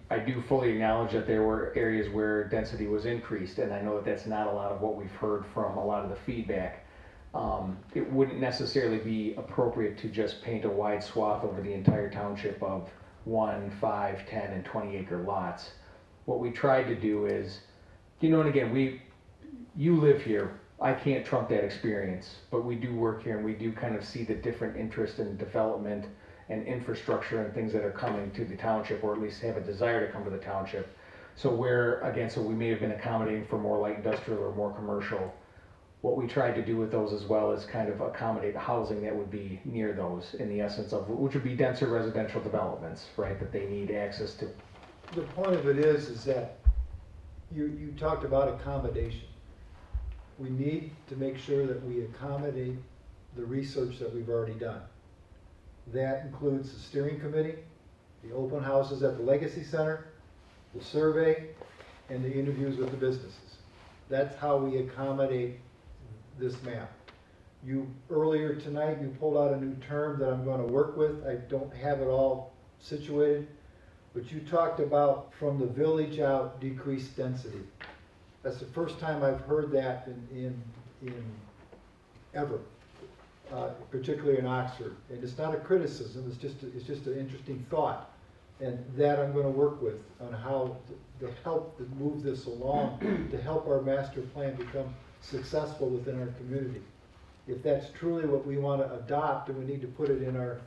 F: I do fully acknowledge that there were areas where density was increased, and I know that that's not a lot of what we've heard from a lot of the feedback. It wouldn't necessarily be appropriate to just paint a wide swath over the entire township of 1, 5, 10, and 20 acre lots. What we tried to do is, and again, you live here, I can't trump that experience, but we do work here and we do kind of see the different interest in development and infrastructure and things that are coming to the township, or at least have a desire to come to the township. So we may have been accommodating for more light industrial or more commercial. What we tried to do with those as well is kind of accommodate housing that would be near those, in the essence of, which would be denser residential developments, right, that they need access to.
D: The point of it is that you talked about accommodation. We need to make sure that we accommodate the research that we've already done. That includes the steering committee, the open houses at the Legacy Center, the survey, and the interviews with the businesses. That's how we accommodate this map. Earlier tonight, you pulled out a new term that I'm going to work with. I don't have it all situated, but you talked about from the village out decreased density. That's the first time I've heard that in ever, particularly in Oxford. And it's not a criticism, it's just an interesting thought. And that I'm going to work with on how to help to move this along, to help our master plan become successful within our community. If that's truly what we want to adopt, then we need to put it in our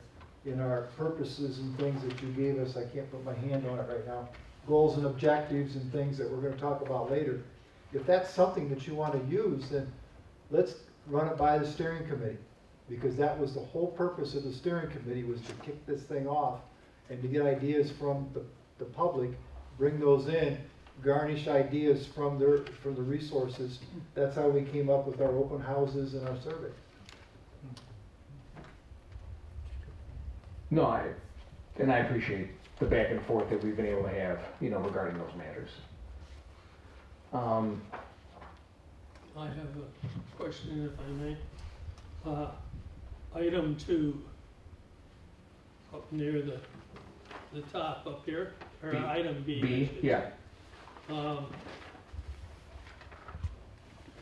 D: in our purposes and things that you gave us, I can't put my hand on it right now, goals and objectives and things that we're gonna talk about later. If that's something that you wanna use, then let's run it by the steering committee. Because that was the whole purpose of the steering committee, was to kick this thing off and to get ideas from the public, bring those in, garnish ideas from the resources. That's how we came up with our open houses and our survey.
F: No, I appreciate the back and forth that we've been able to have, regarding those matters.
K: I have a question, if I may. Item 2, up near the top up here, or
F: B.
K: item B.
F: B, yeah.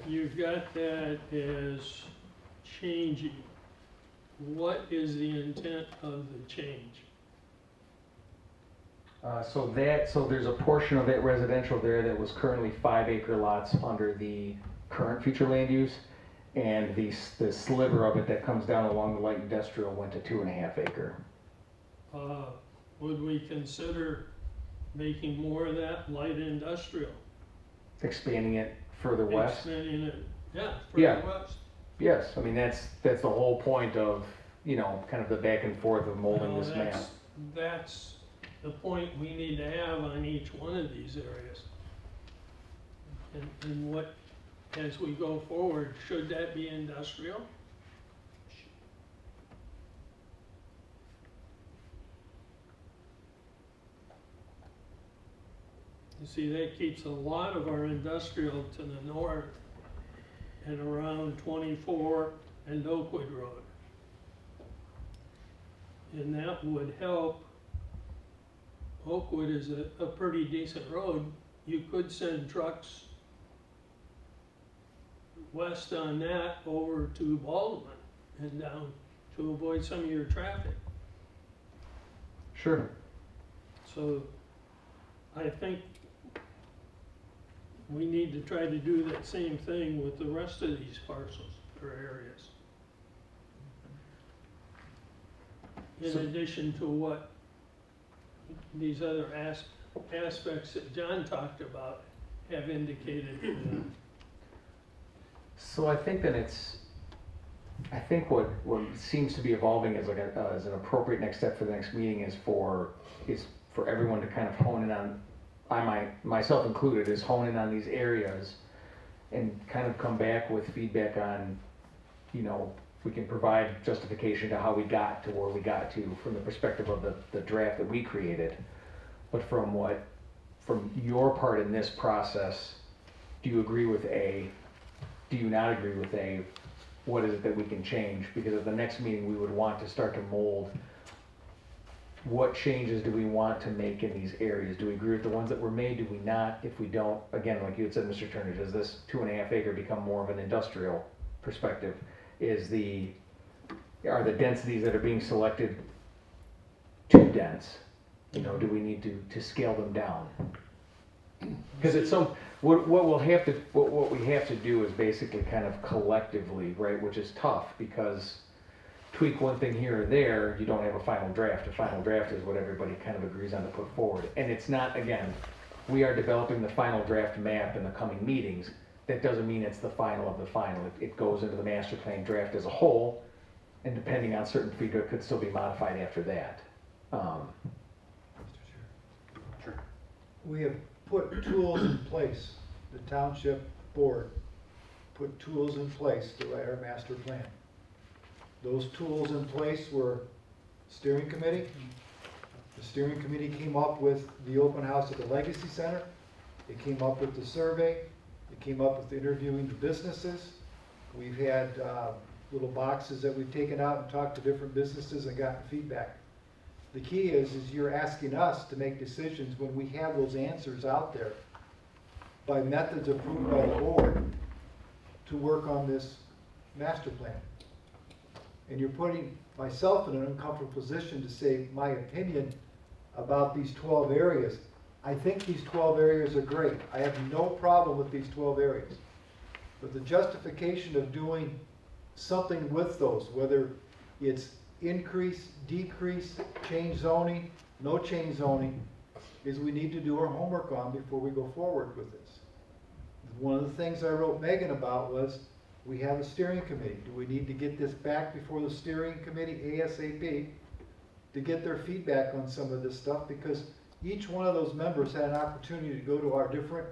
K: You've got that as changing. What is the intent of the change?
F: So there's a portion of that residential there that was currently 5-acre lots under the current future land use, and the sliver of it that comes down along the light industrial went to 2.5 acre.
K: Would we consider making more of that light industrial?
F: Expanding it further west?
K: Expanding it,
F: Yeah.
K: further west.
F: Yes, I mean, that's the whole point of, kind of the back and forth of molding
K: No,
F: this map.
K: That's the point we need to have on each one of these areas. And what, as we go forward, should that be industrial? You see, that keeps a lot of our industrial to the north and around 24 and Oakwood Road. And that would help. Oakwood is a pretty decent road. You could send trucks west on that over to Baldwin and down to avoid some of your traffic.
F: Sure.
K: So I think we need to try to do that same thing with the rest of these parcels or areas. In addition to what these other aspects that John talked about have indicated.
F: So I think that I think what seems to be evolving as as an appropriate next step for the next meeting is for everyone to kind of hone in on, myself included, is hone in on these areas and kind of come back with feedback on, we can provide justification to how we got to where we got to from the perspective of the draft that we created. But from your part in this process, do you agree with A? Do you not agree with A? What is it that we can change? Because at the next meeting, we would want to start to mold what changes do we want to make in these areas? Do we agree with the ones that were made? Do we not? If we don't, again, like you had said, Mr. Turner, does this 2.5 acre become more of an industrial perspective? Are the densities that are being selected too dense? Do we need to scale them down? Because it's what we have to do is basically kind of collectively, right, which is tough because tweak one thing here or there, you don't have a final draft. A final draft is what everybody kind of agrees on to put forward. And it's not, again, we are developing the final draft map in the coming meetings. That doesn't mean it's the final of the final. It goes into the master plan draft as a whole, and depending on certain feedback, could still be modified after that.
A: Sure.
D: We have put tools in place. The township board put tools in place to write our master plan. Those tools in place were steering committee. The steering committee came up with the open house at the Legacy Center. It came up with the survey. It came up with interviewing the businesses. We've had little boxes that we've taken out and talked to different businesses and gotten feedback. The key is you're asking us to make decisions when we have those answers out there by methods approved by the board to work on this master plan. And you're putting myself in an uncomfortable position to say my opinion about these 12 areas. I think these 12 areas are great. I have no problem with these 12 areas. But the justification of doing something with those, whether it's increase, decrease, change zoning, no change zoning, is we need to do our homework on before we go forward with this. One of the things I wrote Megan about was, we have a steering committee. Do we need to get this back before the steering committee ASAP to get their feedback on some of this stuff? Because each one of those members had an opportunity to go to our different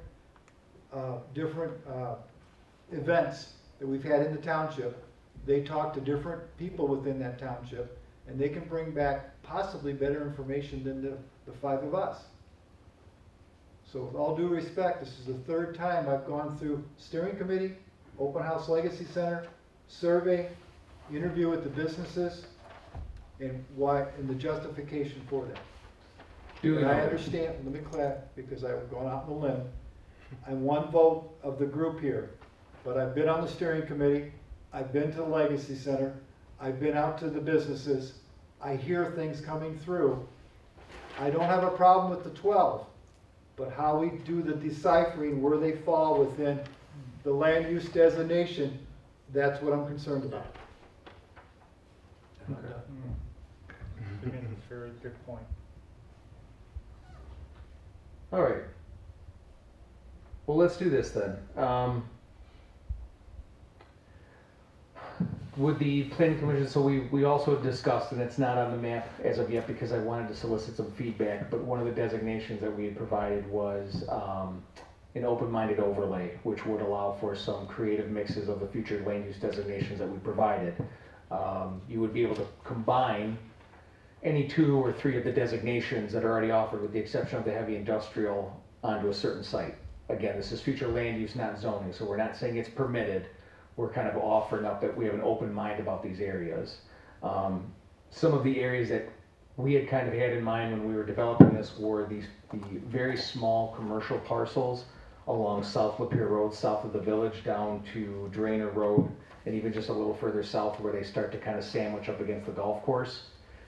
D: events that we've had in the township. They talk to different people within that township, and they can bring back possibly better information than the five of us. So with all due respect, this is the third time I've gone through steering committee, open house legacy center, survey, interview with the businesses, and the justification for that.
F: Duly
D: And I
F: noted.
D: understand, let me clap, because I've gone out on a limb. I'm one vote of the group here, but I've been on the steering committee, I've been to the legacy center, I've been out to the businesses, I hear things coming through. I don't have a problem with the 12, but how we do the deciphering, where they fall within the land use designation, that's what I'm concerned about.
B: Again, it's a very good point.
F: All right. Well, let's do this then. With the planning commission, so we also discussed, and it's not on the map as of yet because I wanted to solicit some feedback, but one of the designations that we had provided was an open-minded overlay, which would allow for some creative mixes of the future land use designations that we provided. You would be able to combine any 2 or 3 of the designations that are already offered, with the exception of the heavy industrial, onto a certain site. Again, this is future land use, not zoning, so we're not saying it's permitted. We're kind of offering up that we have an open mind about these areas. Some of the areas that we had kind of had in mind when we were developing this were the very small commercial parcels along South Lapeer Road, south of the village, down to Drainer Road, and even just a little further south where they start to kind of sandwich up against the golf course.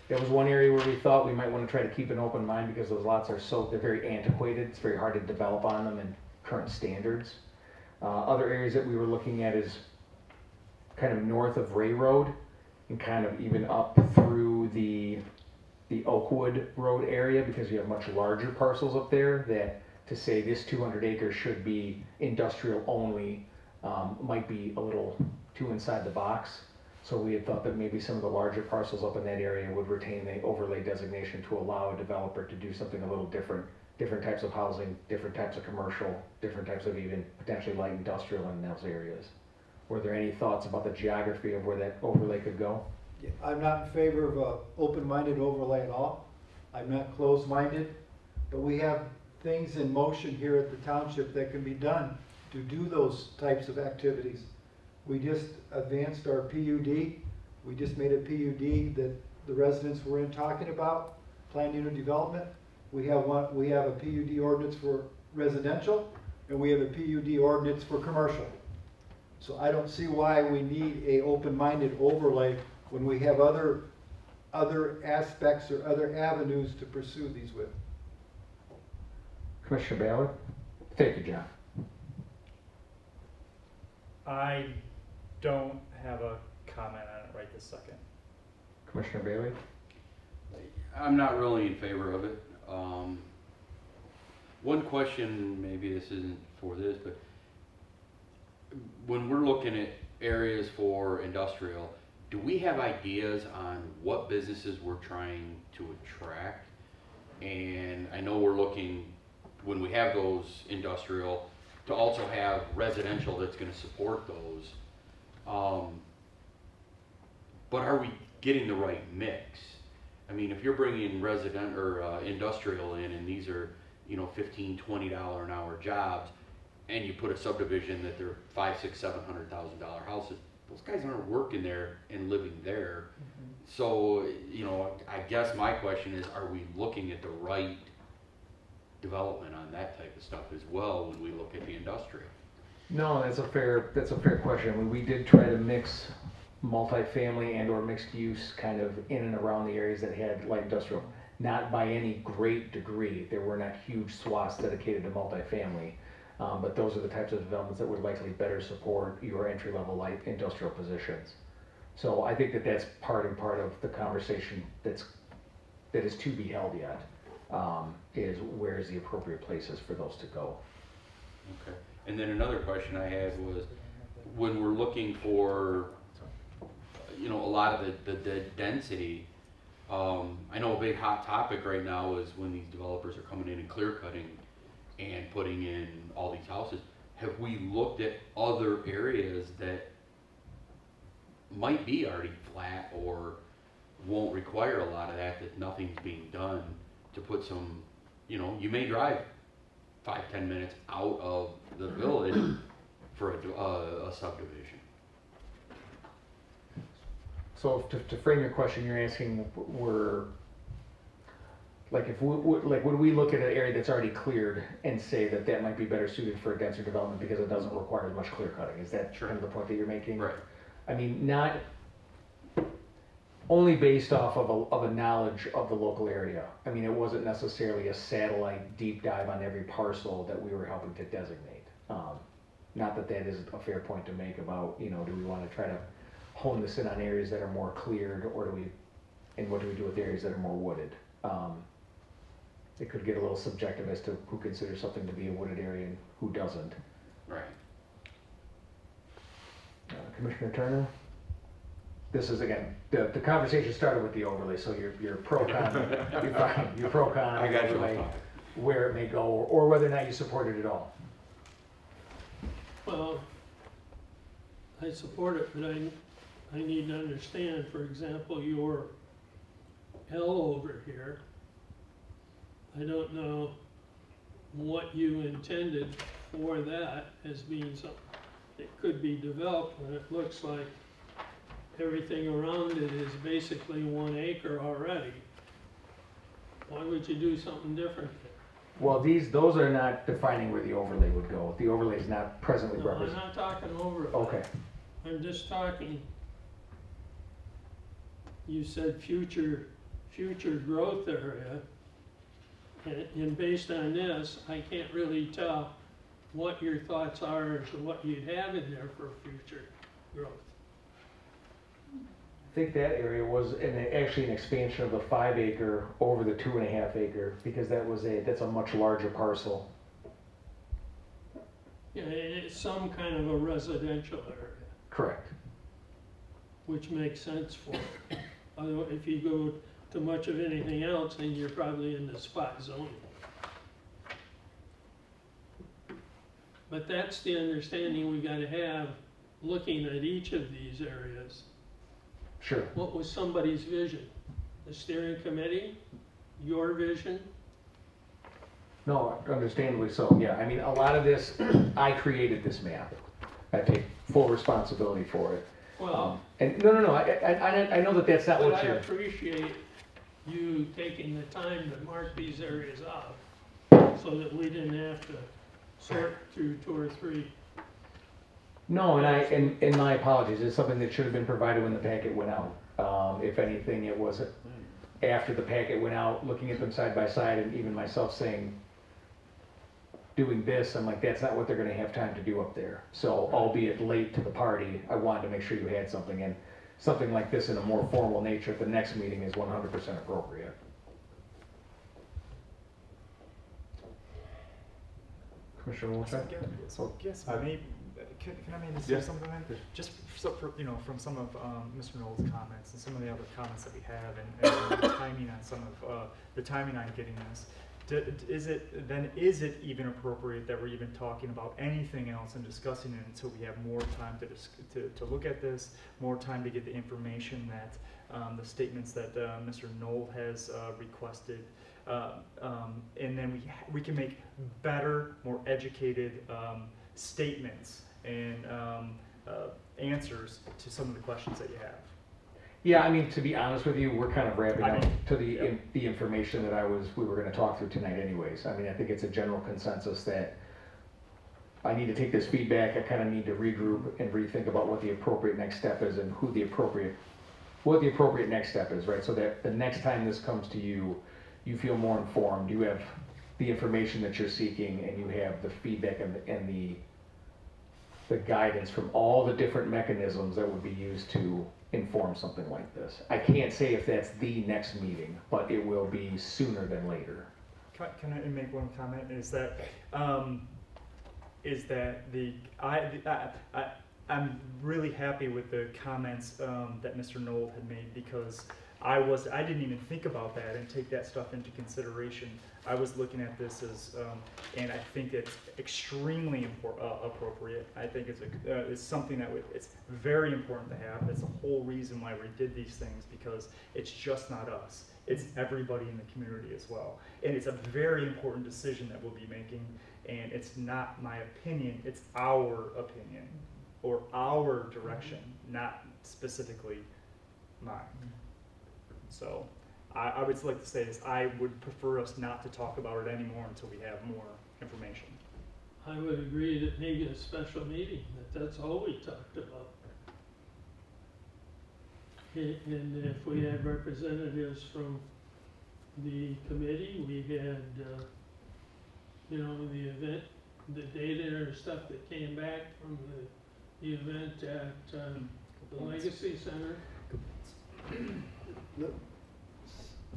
F: That was one area where we thought we might want to try to keep an open mind, because those lots are they're very antiquated. It's very hard to develop on them in current standards. Other areas that we were looking at is kind of north of Ray Road and kind of even up through the Oakwood Road area, because you have much larger parcels up there that to say this 200 acres should be industrial only might be a little too inside the box. So we had thought that maybe some of the larger parcels up in that area would retain the overlay designation to allow a developer to do something a little different types of housing, different types of commercial, different types of even potentially light industrial in those areas. Were there any thoughts about the geography of where that overlay could go?
D: Yeah, I'm not in favor of a open-minded overlay at all. I'm not closed-minded, but we have things in motion here at the township that can be done to do those types of activities. We just advanced our PUD. We just made a PUD that the residents were in talking about, planned unit development. We have a PUD ordinance for residential, and we have a PUD ordinance for commercial. So I don't see why we need a open-minded overlay when we have other aspects or other avenues to pursue these with.
F: Commissioner Ballard? Thank you, John.
B: I don't have a comment on it right this second.
F: Commissioner Bailey?
A: I'm not really in favor of it. One question, maybe this isn't for this, but when we're looking at areas for industrial, do we have ideas on what businesses we're trying to attract? And I know we're looking, when we have those industrial, to also have residential that's going to support those. But are we getting the right mix? I mean, if you're bringing resident or industrial in, and these are, $15, $20 an hour jobs, and you put a subdivision that they're $500,000, $600,000, $700,000 houses, those guys aren't working there and living there. So, I guess my question is, are we looking at the right development on that type of stuff as well when we look at the industrial?
F: No, that's a fair question. I mean, we did try to mix multifamily and or mixed use kind of in and around the areas that had light industrial. Not by any great degree. There were not huge swaths dedicated to multifamily. But those are the types of developments that would likely better support your entry-level light industrial positions. So I think that that's part of the conversation that is to be held yet, is where is the appropriate places for those to go.
A: Okay. And then another question I had was, when we're looking for, a lot of the density, I know a big hot topic right now is when these developers are coming in and clear cutting and putting in all these houses. Have we looked at other areas that might be already flat or won't require a lot of that nothing's being done to put some, you may drive 5-10 minutes out of the village for a subdivision.
F: So to frame your question, you're asking, would we look at an area that's already cleared and say that might be better suited for a denser development because it doesn't require as much clear cutting? Is that kind of the point that you're making?
A: Right.
F: I mean, not only based off of a knowledge of the local area. I mean, it wasn't necessarily a satellite deep dive on every parcel that we were helping to designate. Not that isn't a fair point to make about, do we want to try to hone this in on areas that are more cleared, or what do we do with areas that are more wooded? It could get a little subjective as to who considers something to be a wooded area and who doesn't.
A: Right.
F: Commissioner Turner? This is, again, the conversation started with the overlay, so you're pro-con, you're fine, you're pro-con on
A: I got you.
F: overlay, where it may go, or whether or not you support it at all.
K: Well, I support it, but I need to understand, for example, your L over here. I don't know what you intended for that as being something that could be developed when it looks like everything around it is basically 1 acre already. Why would you do something different there?
F: Well, those are not defining where the overlay would go. The overlay is not presently
K: No, I'm
F: represented.
K: not talking over it.
F: Okay.
K: I'm just talking, you said future growth area, and based on this, I can't really tell what your thoughts are as to what you'd have in there for future growth.
F: I think that area was actually an expansion of the 5 acre over the 2.5 acre, because that's a much larger parcel.
K: Yeah, it's some kind of a residential area,
F: Correct.
K: which makes sense for it. Although if you go to much of anything else, then you're probably in the spot zoning. But that's the understanding we gotta have, looking at each of these areas.
F: Sure.
K: What was somebody's vision? The steering committee? Your vision?
F: No, understandably so, yeah. I mean, a lot of this, I created this map. I take full responsibility for it.
K: Well,
F: And no, I know that's not
K: but
F: what
K: I
F: you're...
K: appreciate you taking the time to mark these areas out so that we didn't have to sort through 2 or 3.
F: No, and my apologies, it's something that should have been provided when the packet went out. If anything, it was after the packet went out, looking at them side by side, and even myself saying, doing this, I'm like, that's not what they're gonna have time to do up there. So, albeit late to the party, I wanted to make sure you had something, and something like this in a more formal nature at the next meeting is 100% appropriate. Commissioner Wolchek?
B: So, yes, can I maybe say something then? Just from some of Mr. Knoll's comments and some of the other comments that we have, and the timing on some of the timing on getting this. Is it even appropriate that we're even talking about anything else and discussing it until we have more time to look at this, more time to get the information that the statements that Mr. Knoll has requested, and then we can make better, more educated statements and answers to some of the questions that you have.
F: Yeah, I mean, to be honest with you, we're kind of wrapping up to
B: yeah.
F: the information that we were gonna talk through tonight anyways. I mean, I think it's a general consensus that I need to take this feedback, I kind of need to regroup and rethink about what the appropriate next step is and what the appropriate next step is, right? So that the next time this comes to you, you feel more informed, you have the information that you're seeking, and you have the feedback and the guidance from all the different mechanisms that would be used to inform something like this. I can't say if that's the next meeting, but it will be sooner than later.
B: Can I make one comment? I'm really happy with the comments that Mr. Knoll had made, because I didn't even think about that and take that stuff into consideration. I was looking at this as, and I think it's extremely appropriate. I think it's something that it's very important to have. That's the whole reason why we did these things, because it's just not us. It's everybody in the community as well. And it's a very important decision that we'll be making, and it's not my opinion, it's our opinion, or our direction, not specifically mine. So I would like to say is I would prefer us not to talk about it anymore until we have more information.
K: I would agree that maybe a special meeting, that's all we talked about. And if we had representatives from the committee, we had, the event, the data or stuff that came back from the event at the Legacy Center.
D: Look,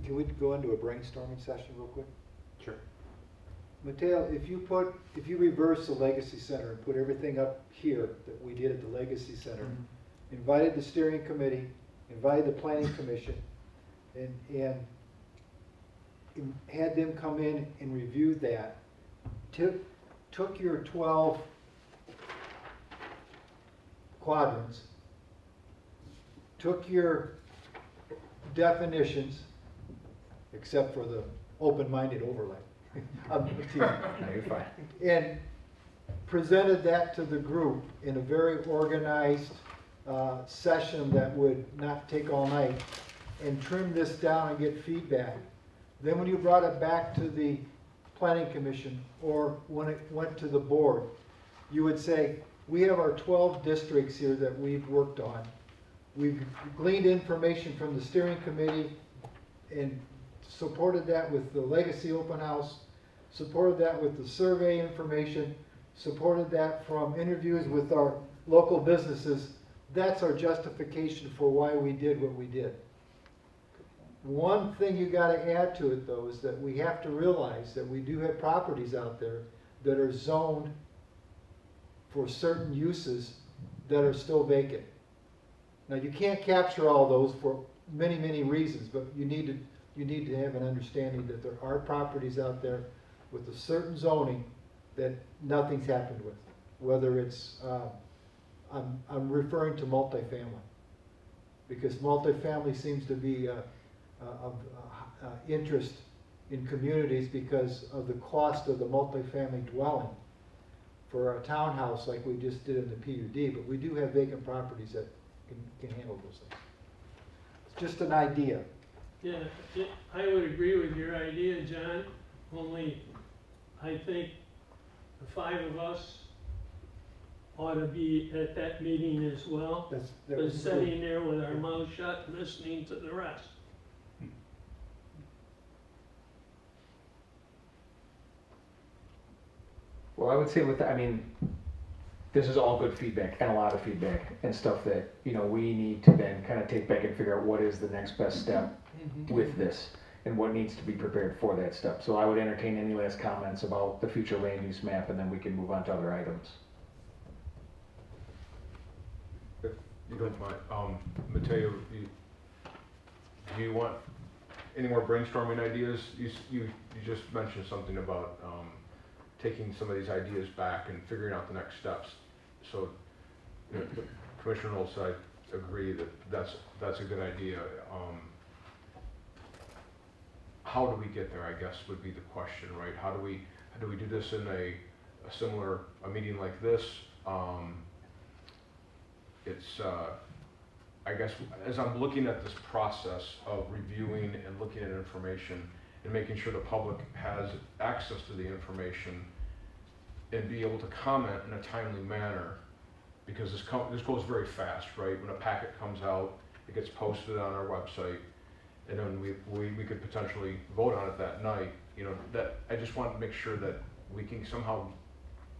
D: can we go into a brainstorming session real quick?
A: Sure.
D: Mateo, if you reverse the Legacy Center and put everything up here that we did at the Legacy Center, invited the steering committee, invited the planning commission, and had them come in and review that, took your 12 quadrants, took your definitions, except for the open-minded overlay,
F: No, you're fine.
D: and presented that to the group in a very organized session that would not take all night, and trim this down and get feedback. Then when you brought it back to the planning commission, or when it went to the board, you would say, we have our 12 districts here that we've worked on. We've gleaned information from the steering committee and supported that with the Legacy Open House, supported that with the survey information, supported that from interviews with our local businesses. That's our justification for why we did what we did. One thing you gotta add to it though is that we have to realize that we do have properties out there that are zoned for certain uses that are still vacant. Now you can't capture all those for many, many reasons, but you need to have an understanding that there are properties out there with a certain zoning that nothing's happened with. Whether it's, I'm referring to multifamily, because multifamily seems to be of interest in communities because of the cost of the multifamily dwelling for a townhouse like we just did in the PUD, but we do have vacant properties that can handle those things. It's just an idea.
K: Yeah, I would agree with your idea, John, only I think the 5 of us ought to be at that meeting as well.
D: That
K: But
D: was
K: sitting there with our mouth shut, listening to the rest.
F: Well, I would say with that, I mean, this is all good feedback and a lot of feedback and stuff that, we need to then kind of take back and figure out what is the next best step with this and what needs to be prepared for that step. So I would entertain any last comments about the future land use map, and then we can move on to other items.
E: If you don't mind, Mateo, do you want any more brainstorming ideas? You just mentioned something about taking some of these ideas back and figuring out the next steps. So Commissioner Knowles, I agree that that's a good idea. How do we get there, I guess, would be the question, right? How do we do this in a similar meeting like this? I guess as I'm looking at this process of reviewing and looking at information and making sure the public has access to the information and be able to comment in a timely manner, because this goes very fast, right? When a packet comes out, it gets posted on our website, and then we could potentially vote on it that night. That I just want to make sure that we can somehow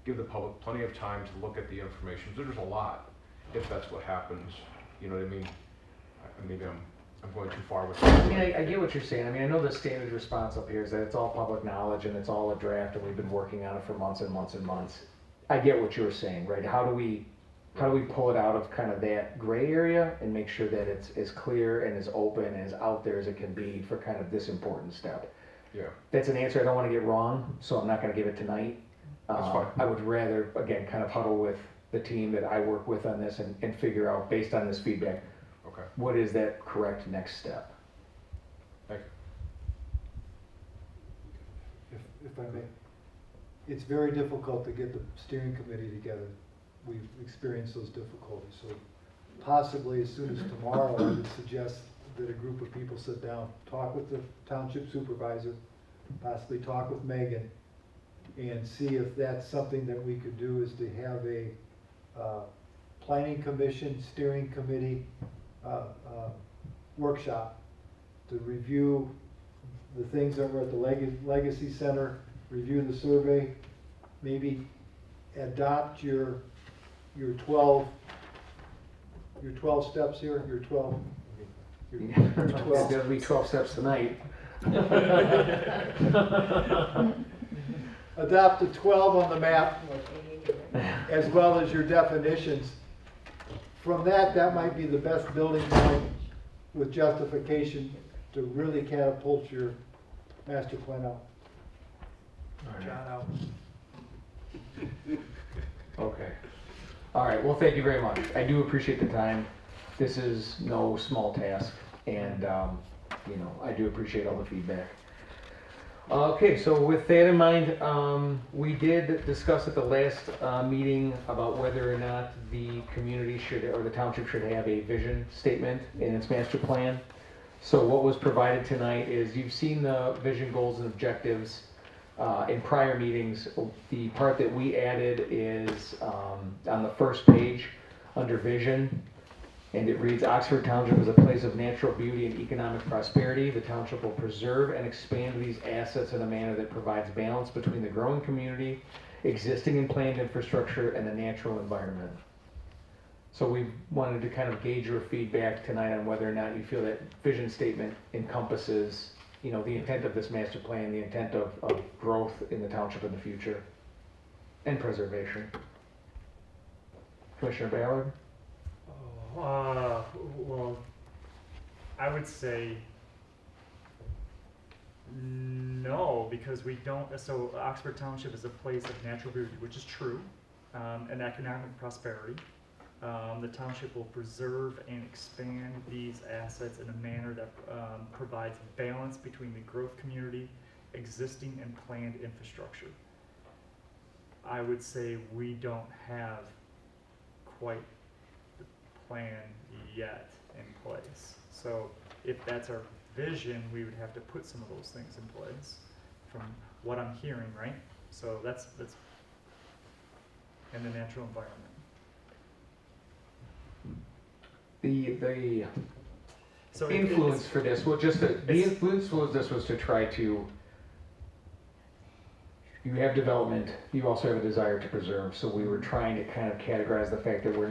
E: give the public plenty of time to look at the information. So there's a lot, if that's what happens, you know what I mean? maybe I'm going too far with
F: I mean,
E: that.
F: I get what you're saying. I mean, I know the standard response up here is that it's all public knowledge and it's all a draft and we've been working on it for months and months and months. I get what you were saying, right? How do we pull it out of kind of that gray area and make sure that it's as clear and as open and as out there as it can be for kind of this important step?
E: Yeah,
F: That's an answer I don't want to get wrong, so I'm not going to give it tonight.
E: That's fine.
F: I would rather, again, kind of huddle with the team that I work with on this and figure out, based on this feedback,
E: okay.
F: what is that correct next step?
D: If I may, it's very difficult to get the steering committee together. We've experienced those difficulties, so possibly as soon as tomorrow, I would suggest that a group of people sit down, talk with the township supervisor, possibly talk with Megan, and see if that's something that we could do, is to have a planning commission, steering committee workshop to review the things that were at the Legacy Center, review the survey, maybe adopt your 12 steps here, your 12.
F: There'll be 12 steps tonight.
D: Adopt the 12 on the map, as well as your definitions. From that might be the best building point with justification to really catapult your master plan out. John out.
F: Okay. All right, well, thank you very much. I do appreciate the time. This is no small task, and, I do appreciate all the feedback. Okay, so with that in mind, we did discuss at the last meeting about whether or not the community should, or the township should have a vision statement in its master plan. So what was provided tonight is, you've seen the vision, goals, and objectives in prior meetings. The part that we added is on the first page under vision, and it reads, Oxford Township is a place of natural beauty and economic prosperity. The township will preserve and expand these assets in a manner that provides balance between the growing community, existing and planned infrastructure, and the natural environment. So we wanted to kind of gauge your feedback tonight on whether or not you feel that vision statement encompasses, the intent of this master plan, the intent of growth in the township in the future, and preservation. Commissioner Ballard?
B: Well, I would say no, because we don't, so Oxford Township is a place of natural beauty, which is true, and economic prosperity. The township will preserve and expand these assets in a manner that provides balance between the growth community, existing and planned infrastructure. I would say we don't have quite the plan yet in place. So if that's our vision, we would have to put some of those things in place from what I'm hearing, right? So that's in the natural environment.
F: The
B: So
F: influence for this, well, the influence for this was to try to, you have development, you also have a desire to preserve, so we were trying to kind of categorize the fact that we're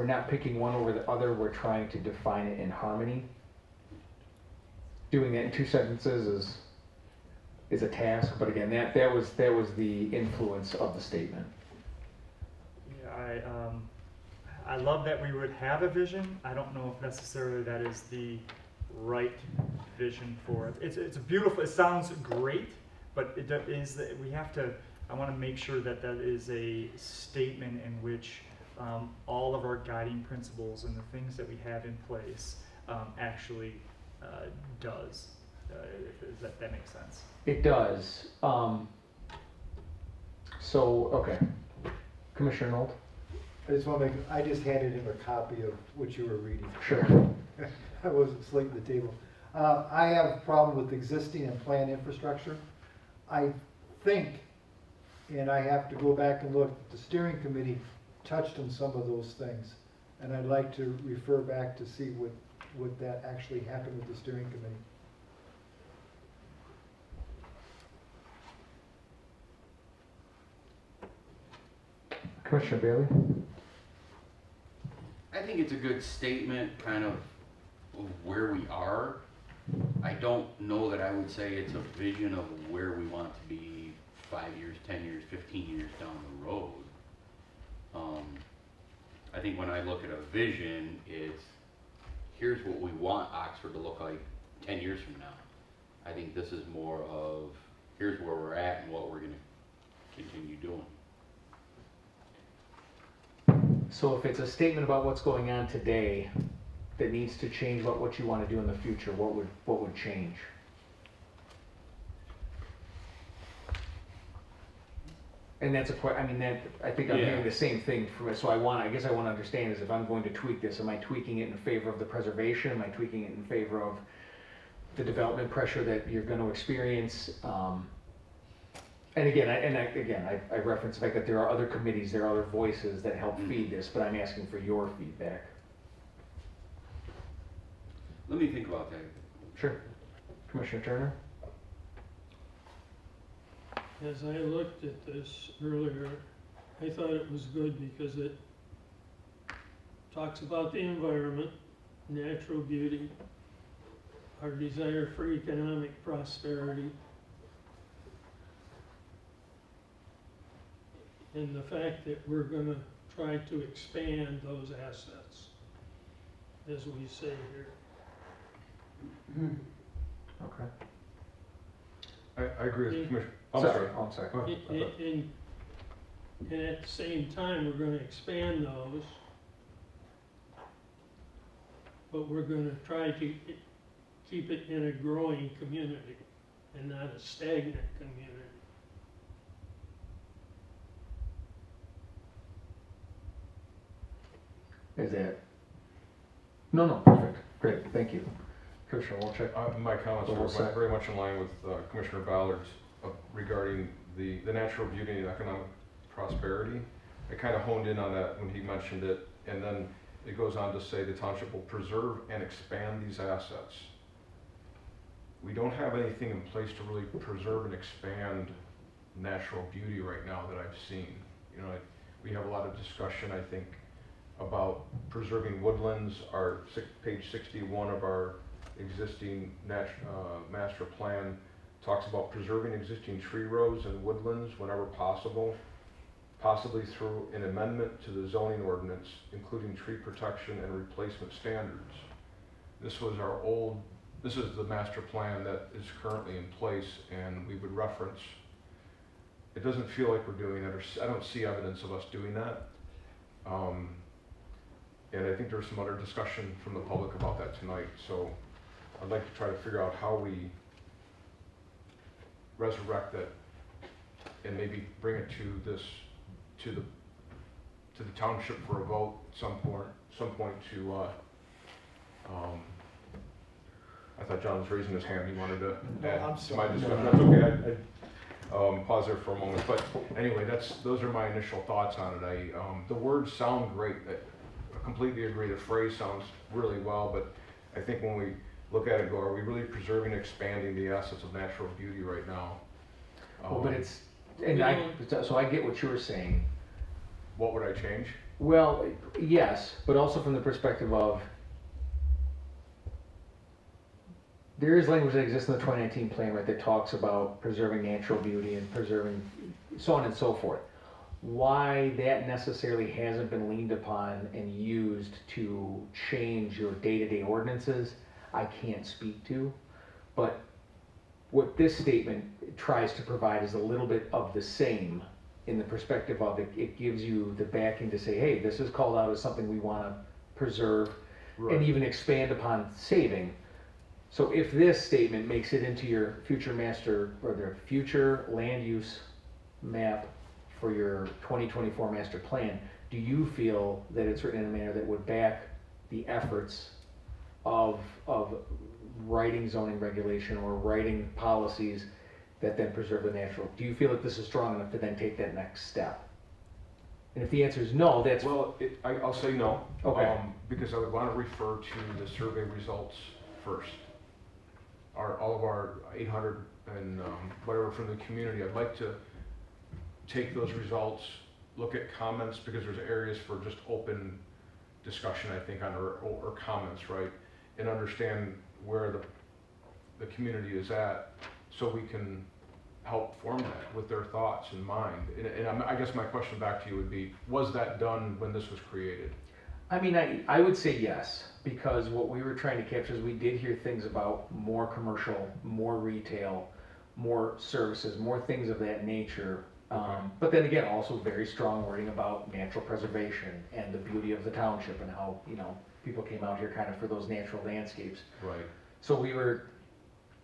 F: not picking one over the other, we're trying to define it in harmony. Doing that in 2 sentences is a task, but again, that was the influence of the statement.
B: Yeah, I love that we would have a vision. I don't know if necessarily that is the right vision for it. It's a beautiful, it sounds great, but it is that we have to, I want to make sure that that is a statement in which all of our guiding principles and the things that we have in place actually does. Does that make sense?
F: It does. Okay. Commissioner Nolt?
D: I just handed him a copy of what you were reading.
F: Sure.
D: I wasn't slating the table. I have a problem with existing and planned infrastructure. I think, and I have to go back and look, the steering committee touched on some of those things. And I'd like to refer back to see what that actually happened with the steering committee.
F: Commissioner Bailey?
A: I think it's a good statement, kind of where we are, I don't know that I would say it's a vision of where we want to be 5 years, 10 years, 15 years down the road. I think when I look at a vision, it's here's what we want Oxford to look like 10 years from now. I think this is more of here's where we're at and what we're going to continue doing.
F: So if it's a statement about what's going on today that needs to change what you want to do in the future, what would change? And that's I mean, that, I think I'm hearing the same thing from it, so I guess I want to understand is if I'm going to tweak this, am I tweaking it in favor of the preservation? Am I tweaking it in favor of the development pressure that you're going to experience? And again, I reference the fact that there are other committees, there are other voices that help feed this, but I'm asking for your feedback.
A: Let me think about that.
F: Sure. Commissioner Turner?
K: As I looked at this earlier, I thought it was good because it talks about the environment, natural beauty, our desire for economic prosperity, and the fact that we're gonna try to expand those assets, as we say here.
F: Okay.
E: I agree with the Commissioner.
F: I'm sorry.
E: Go ahead.
K: And at the same time, we're gonna expand those, but we're gonna try to keep it in a growing community and not a stagnant community.
F: Is that? No, perfect. Great, thank you. Commissioner Wolchek?
E: My comments are very much in line with Commissioner Ballard's regarding the natural beauty and economic prosperity. I kind of honed in on that when he mentioned it, and then it goes on to say the township will preserve and expand these assets. We don't have anything in place to really preserve and expand natural beauty right now that I've seen. You know, we have a lot of discussion, I think, about preserving woodlands. Page 61 of our existing master plan talks about preserving existing tree rows and woodlands whenever possible, possibly through an amendment to the zoning ordinance, including tree protection and replacement standards. This is the master plan that is currently in place, and we would reference. It doesn't feel like we're doing that, or I don't see evidence of us doing that. And I think there's some other discussion from the public about that tonight, so I'd like to try to figure out how we resurrect that and maybe bring it to the township for a vote at some point to I thought John was raising his hand. He wanted to add to my discussion. That's okay. I pause there for a moment. But anyway, those are my initial thoughts on it. The words sound great. I completely agree. The phrase sounds really well, but I think when we look at it and go, are we really preserving and expanding the assets of natural beauty right now?
F: Well, but so I get what you were saying.
E: What would I change?
F: Well, yes, but also from the perspective of there is language that exists in the 2019 plan, right, that talks about preserving natural beauty and preserving so on and so forth. Why that necessarily hasn't been leaned upon and used to change your day-to-day ordinances, I can't speak to. But what this statement tries to provide is a little bit of the same in the perspective of it gives you the backing to say, hey, this is called out as something we want to preserve and even expand upon saving. So if this statement makes it into your future master or the future land use map for your 2024 master plan, do you feel that it's written in a manner that would back the efforts of writing zoning regulation or writing policies that then preserve the natural? Do you feel that this is strong enough to then take that next step? And if the answer is no, that's...
E: Well, I'll say no.
F: Okay.
E: Because I would want to refer to the survey results first. All of our 800 and whatever from the community, I'd like to take those results, look at comments, because there's areas for just open discussion, I think, on or comments, right? and understand where the community is at, so we can help form that with their thoughts in mind. And I guess my question back to you would be, was that done when this was created?
F: I mean, I would say yes, because what we were trying to capture is we did hear things about more commercial, more retail, more services, more things of that nature. But then again, also very strong wording about natural preservation and the beauty of the township and how, you know, people came out here kind of for those natural landscapes.
E: Right.
F: So we were,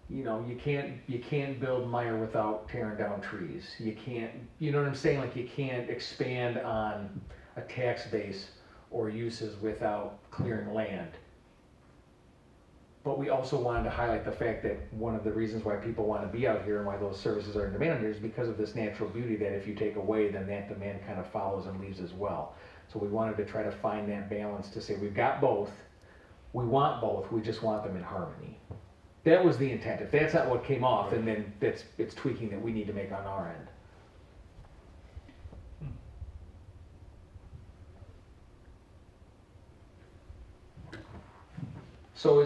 F: you know, you can't build Meyer without tearing down trees. You can't, you know what I'm saying? Like, you can't expand on a tax base or uses without clearing land. But we also wanted to highlight the fact that one of the reasons why people want to be out here and why those services are in demand here is because of this natural beauty that if you take away, then that demand kind of follows and leaves as well. So we wanted to try to find that balance to say we've got both, we want both, we just want them in harmony. That was the intent. If that's not what came off, and then it's tweaking that we need to make on our end. So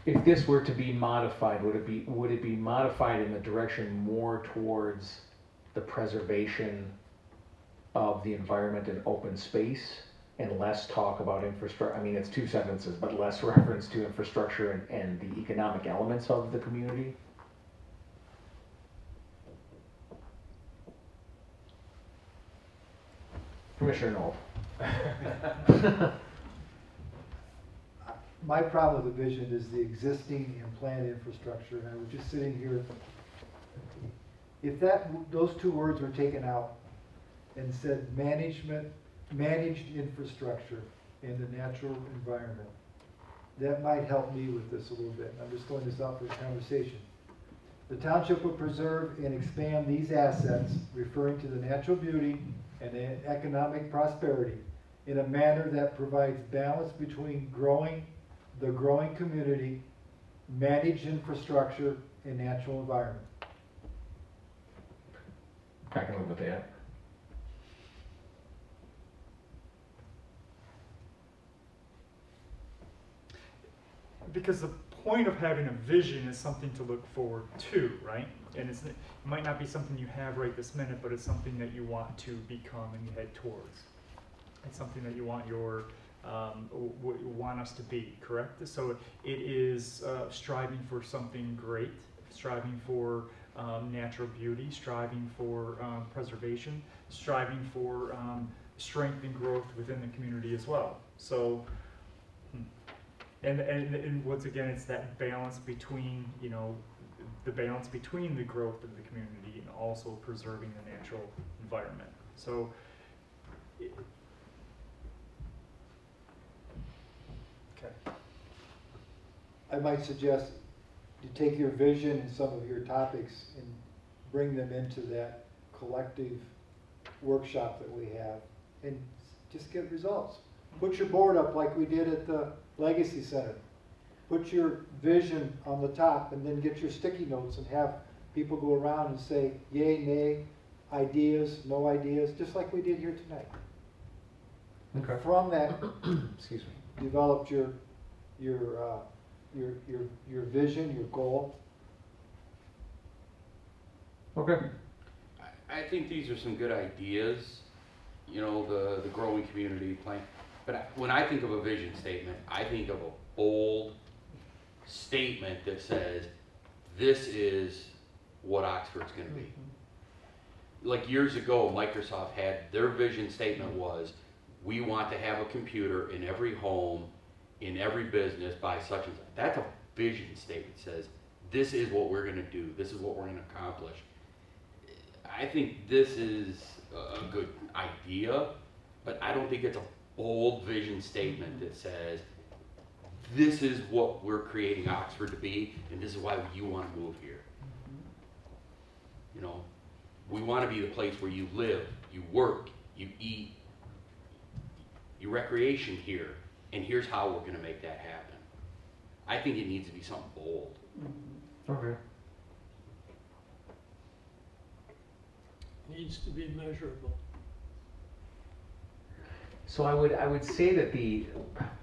F: if this were to be modified, would it be modified in the direction more towards the preservation of the environment and open space and less talk about infrastructure? I mean, it's two sentences, but less reference to infrastructure and the economic elements of the community? Commissioner Knoll.
D: My problem with the vision is the existing and planned infrastructure, and I was just sitting here, if those two words were taken out and said managed infrastructure in the natural environment, that might help me with this a little bit. I'm just throwing this out for conversation. The township will preserve and expand these assets, referring to the natural beauty and the economic prosperity, in a manner that provides balance between the growing community, managed infrastructure, and natural environment.
F: I can live with that.
B: Because the point of having a vision is something to look forward to, right? And it might not be something you have right this minute, but it's something that you want to become and head towards. It's something that you want want us to be, correct? So it is striving for something great, striving for natural beauty, striving for preservation, striving for strength and growth within the community as well. So, and once again, it's that balance between, you know, the balance between the growth of the community and also preserving the natural environment. So, okay.
D: I might suggest you take your vision and some of your topics and bring them into that collective workshop that we have and just get results. Put your board up like we did at the Legacy Center. Put your vision on the top and then get your sticky notes and have people go around and say yay, nay, ideas, no ideas, just like we did here tonight.
F: Okay.
D: From that,
F: Excuse me.
D: developed your vision, your goal.
F: Okay.
A: I think these are some good ideas, you know, the growing community plan. But when I think of a vision statement, I think of a bold statement that says, this is what Oxford's going to be. Like years ago, Microsoft had their vision statement was, we want to have a computer in every home, in every business by such and such. That's a vision statement. It says, this is what we're going to do. This is what we're going to accomplish. I think this is a good idea, but I don't think it's a bold vision statement that says, this is what we're creating Oxford to be, and this is why you want to move here. You know, we want to be the place where you live, you work, you eat, you recreation here, and here's how we're going to make that happen. I think it needs to be something bold.
F: Okay.
K: Needs to be measurable.
F: So I would say that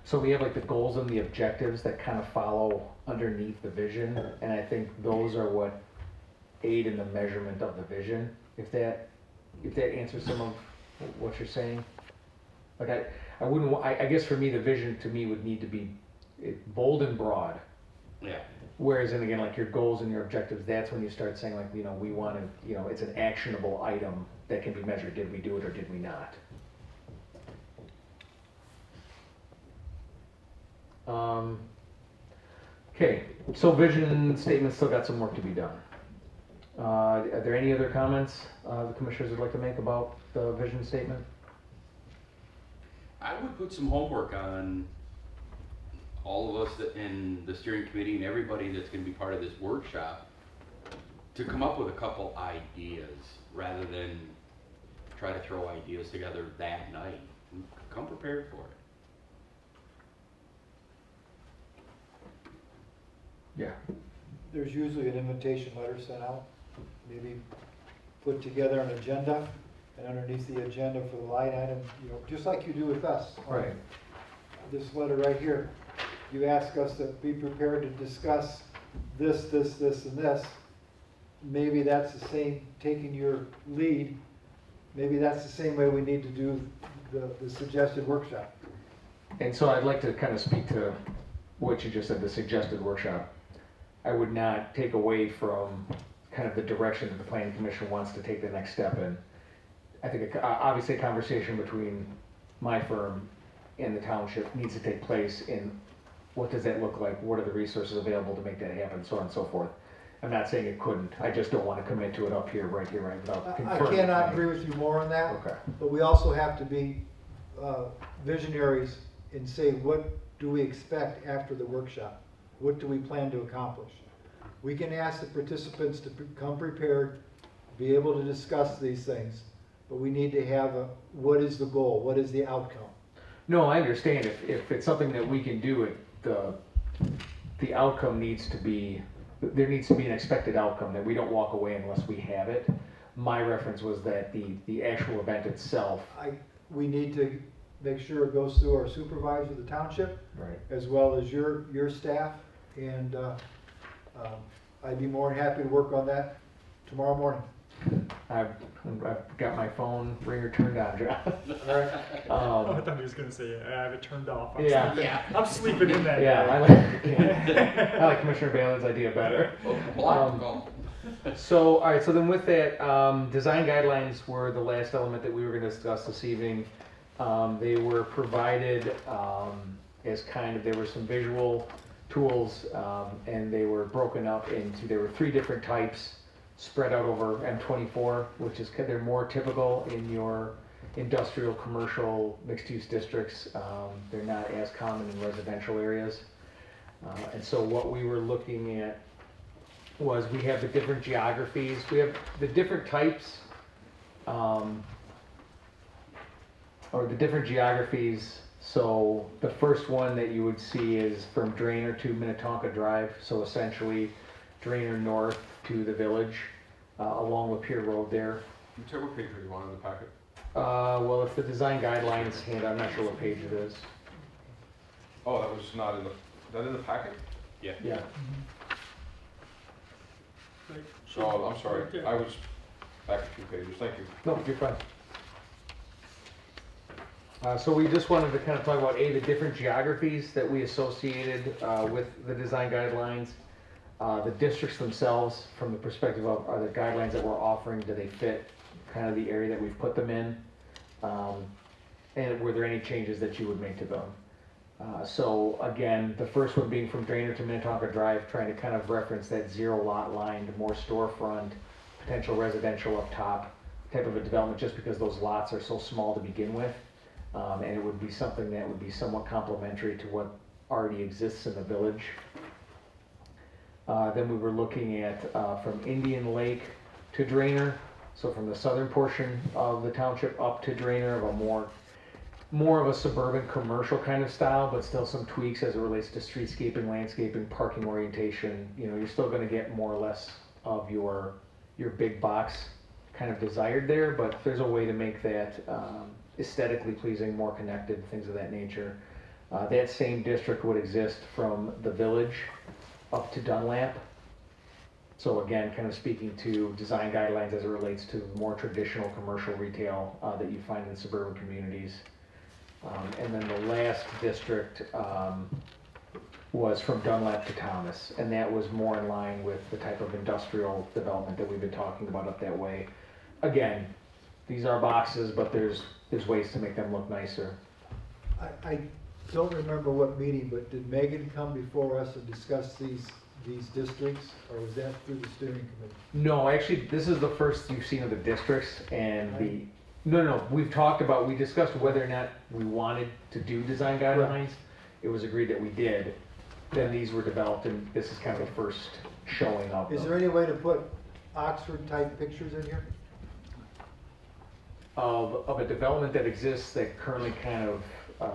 F: so we have like the goals and the objectives that kind of follow underneath the vision, and I think those are what aid in the measurement of the vision, if that answers some of what you're saying. Like I guess for me, the vision to me would need to be bold and broad.
A: Yeah.
F: Whereas, and again, like your goals and your objectives, that's when you start saying like, we want to, it's an actionable item that can be measured. Did we do it or did we not? Okay, so vision statement still got some work to be done. Are there any other comments the commissioners would like to make about the vision statement?
A: I would put some homework on all of us in the steering committee and everybody that's gonna be part of this workshop to come up with a couple ideas rather than try to throw ideas together that night. Come prepared for it.
F: Yeah.
D: There's usually an invitation letter sent out, maybe put together an agenda, and underneath the agenda for the line item, just like you do with us.
F: Right.
D: This letter right here, you ask us to be prepared to discuss this, and this. Maybe that's the same, taking your lead, maybe that's the same way we need to do the suggested workshop.
F: And so I'd like to kind of speak to what you just said, the suggested workshop. I would not take away from kind of the direction that the planning commission wants to take the next step in. I think obviously a conversation between my firm and the township needs to take place in what does that look like, what are the resources available to make that happen, so on and so forth. I'm not saying it couldn't, I just don't want to commit to it up here, right without
D: I
F: confirming.
D: cannot agree with you more on that.
F: Okay.
D: But we also have to be visionaries and say, what do we expect after the workshop? What do we plan to accomplish? We can ask the participants to come prepared, be able to discuss these things, but we need to have what is the goal? What is the outcome?
F: No, I understand. If it's something that we can do, the outcome needs to be, there needs to be an expected outcome, that we don't walk away unless we have it. My reference was that the actual event itself.
D: We need to make sure it goes through our supervisor, the township,
F: Right.
D: as well as your staff, and I'd be more than happy to work on that tomorrow morning.
F: I've got my phone ringer turned on, John.
B: I thought he was gonna say, I have it turned off.
F: Yeah.
B: I'm sleeping in that.
F: Yeah,
B: day.
F: I like Commissioner Balin's idea better.
A: Block call.
F: So, all right, so then with that, design guidelines were the last element that we were gonna discuss this evening. They were provided as there were some visual tools, and they were broken up there were 3 different types spread out over M24, which is, they're more typical in your industrial, commercial, mixed-use districts. They're not as common in residential areas. And so what we were looking at was we have the different geographies, we have the different types, or the different geographies. So the first one that you would see is from Drainer to Minnetonka Drive, so essentially Drainer north to the village, along Lapeer Road there.
E: Whichever page are you on in the packet?
F: Well, it's the design guidelines, and I'm not sure what page it is.
E: Oh, that was not in the packet?
A: Yeah.
F: Yeah.
K: Right,
E: Oh, I'm sorry,
K: right there.
E: I was back a few pages, thank you.
F: No, you're fine. So we just wanted to kind of talk about the different geographies that we associated with the design guidelines. The districts themselves, from the perspective of, are the guidelines that we're offering, do they fit kind of the area that we've put them in? And were there any changes that you would make to them? So again, the first one being from Drainer to Minnetonka Drive, trying to kind of reference that 0 lot line to more storefront, potential residential up top type of a development, just because those lots are so small to begin with. And it would be something that would be somewhat complementary to what already exists in the village. Then we were looking at from Indian Lake to Drainer, so from the southern portion of the township up to Drainer, of a more of a suburban commercial kind of style, but still some tweaks as it relates to streetscaping, landscaping, parking orientation. You're still going to get more or less of your big box kind of desired there, but there's a way to make that aesthetically pleasing, more connected, things of that nature. That same district would exist from the village up to Dunlap. So again, kind of speaking to design guidelines as it relates to more traditional commercial retail that you find in suburban communities. And then the last district was from Dunlap to Thomas, and that was more in line with the type of industrial development that we've been talking about up that way. Again, these are boxes, but there's ways to make them look nicer.
D: I don't remember what meeting, but did Megan come before us and discuss these districts, or was that through the steering committee?
F: No, actually, this is the first you've seen of the districts, and no, we discussed whether or not we wanted to do design guidelines. It was agreed that we did. Then these were developed, and this is kind of the first showing of
D: Is
F: them.
D: there any way to put Oxford-type pictures in here?
F: Of a development that exists that currently kind of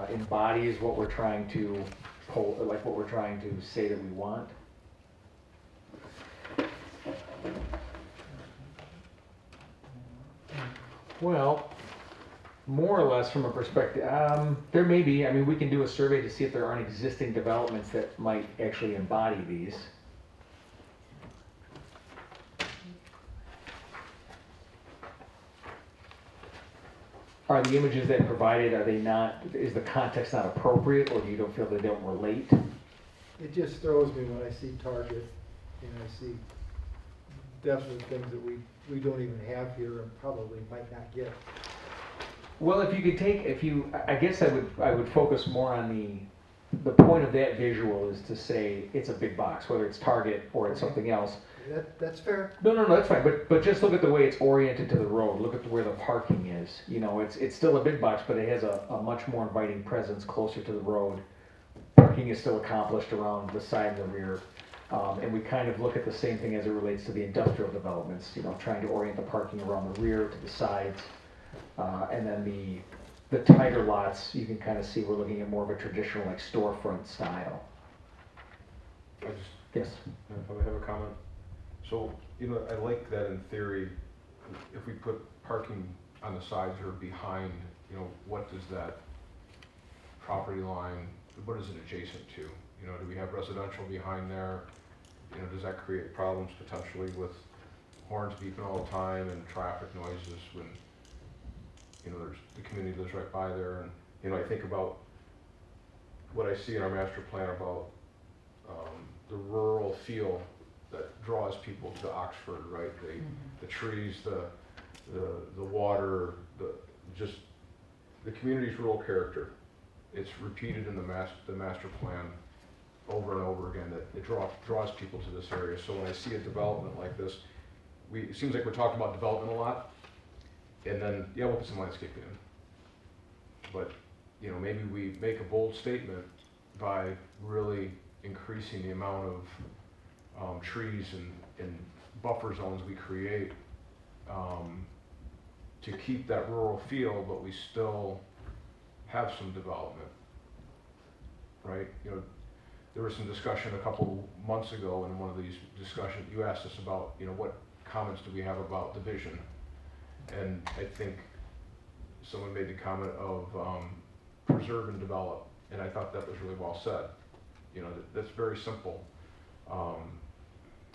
F: embodies what we're trying to what we're trying to say that we want. Well, more or less from a perspective, there may be, I mean, we can do a survey to see if there aren't existing developments that might actually embody these. Are the images that provided, are they not, is the context not appropriate, or do you don't feel they don't relate?
D: It just throws me when I see Target and I see definite things that we don't even have here and probably might not get.
F: Well, if you could take, I guess I would focus more on the point of that visual is to say it's a big box, whether it's Target or it's something else.
D: That's fair.
F: No, that's fine, but just look at the way it's oriented to the road, look at where the parking is. You know, it's still a big box, but it has a much more inviting presence closer to the road. Parking is still accomplished around the side and the rear. And we kind of look at the same thing as it relates to the industrial developments, you know, trying to orient the parking around the rear to the sides. And then the tighter lots, you can kind of see we're looking at more of a traditional like storefront style. Yes.
E: If I have a comment. So, you know, I like that in theory, if we put parking on the sides or behind, you know, what does that property line, what is it adjacent to? You know, do we have residential behind there? You know, does that create problems potentially with horns beeping all the time and traffic noises when, you know, there's, the community lives right by there? And, you know, I think about what I see in our master plan about the rural feel that draws people to Oxford, right? The trees, the water, just the community's rural character. It's repeated in the master plan over and over again that it draws people to this area. So when I see a development like this, it seems like we're talking about development a lot, and then yeah, we'll put some landscaping in. But you know, maybe we make a bold statement by really increasing the amount of trees and buffer zones we create to keep that rural feel, but we still have some development, right? You know, there was some discussion a couple months ago in one of these discussions. You asked us about, you know, what comments do we have about the vision, and I think someone made the comment of preserve and develop, and I thought that was really well said. You know, that's very simple.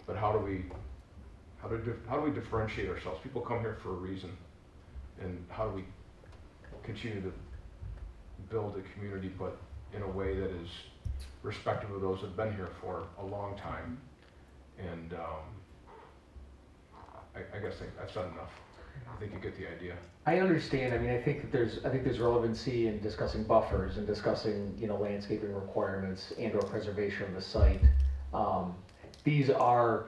E: But how do we differentiate ourselves? People come here for a reason, and how do we continue to build a community, but in a way that is respectful of those that have been here for a long time? And I guess I've said enough. I think you get the idea.
F: I understand. I mean, I think there's relevancy in discussing buffers and discussing, you know, landscaping requirements and/or preservation of the site. These are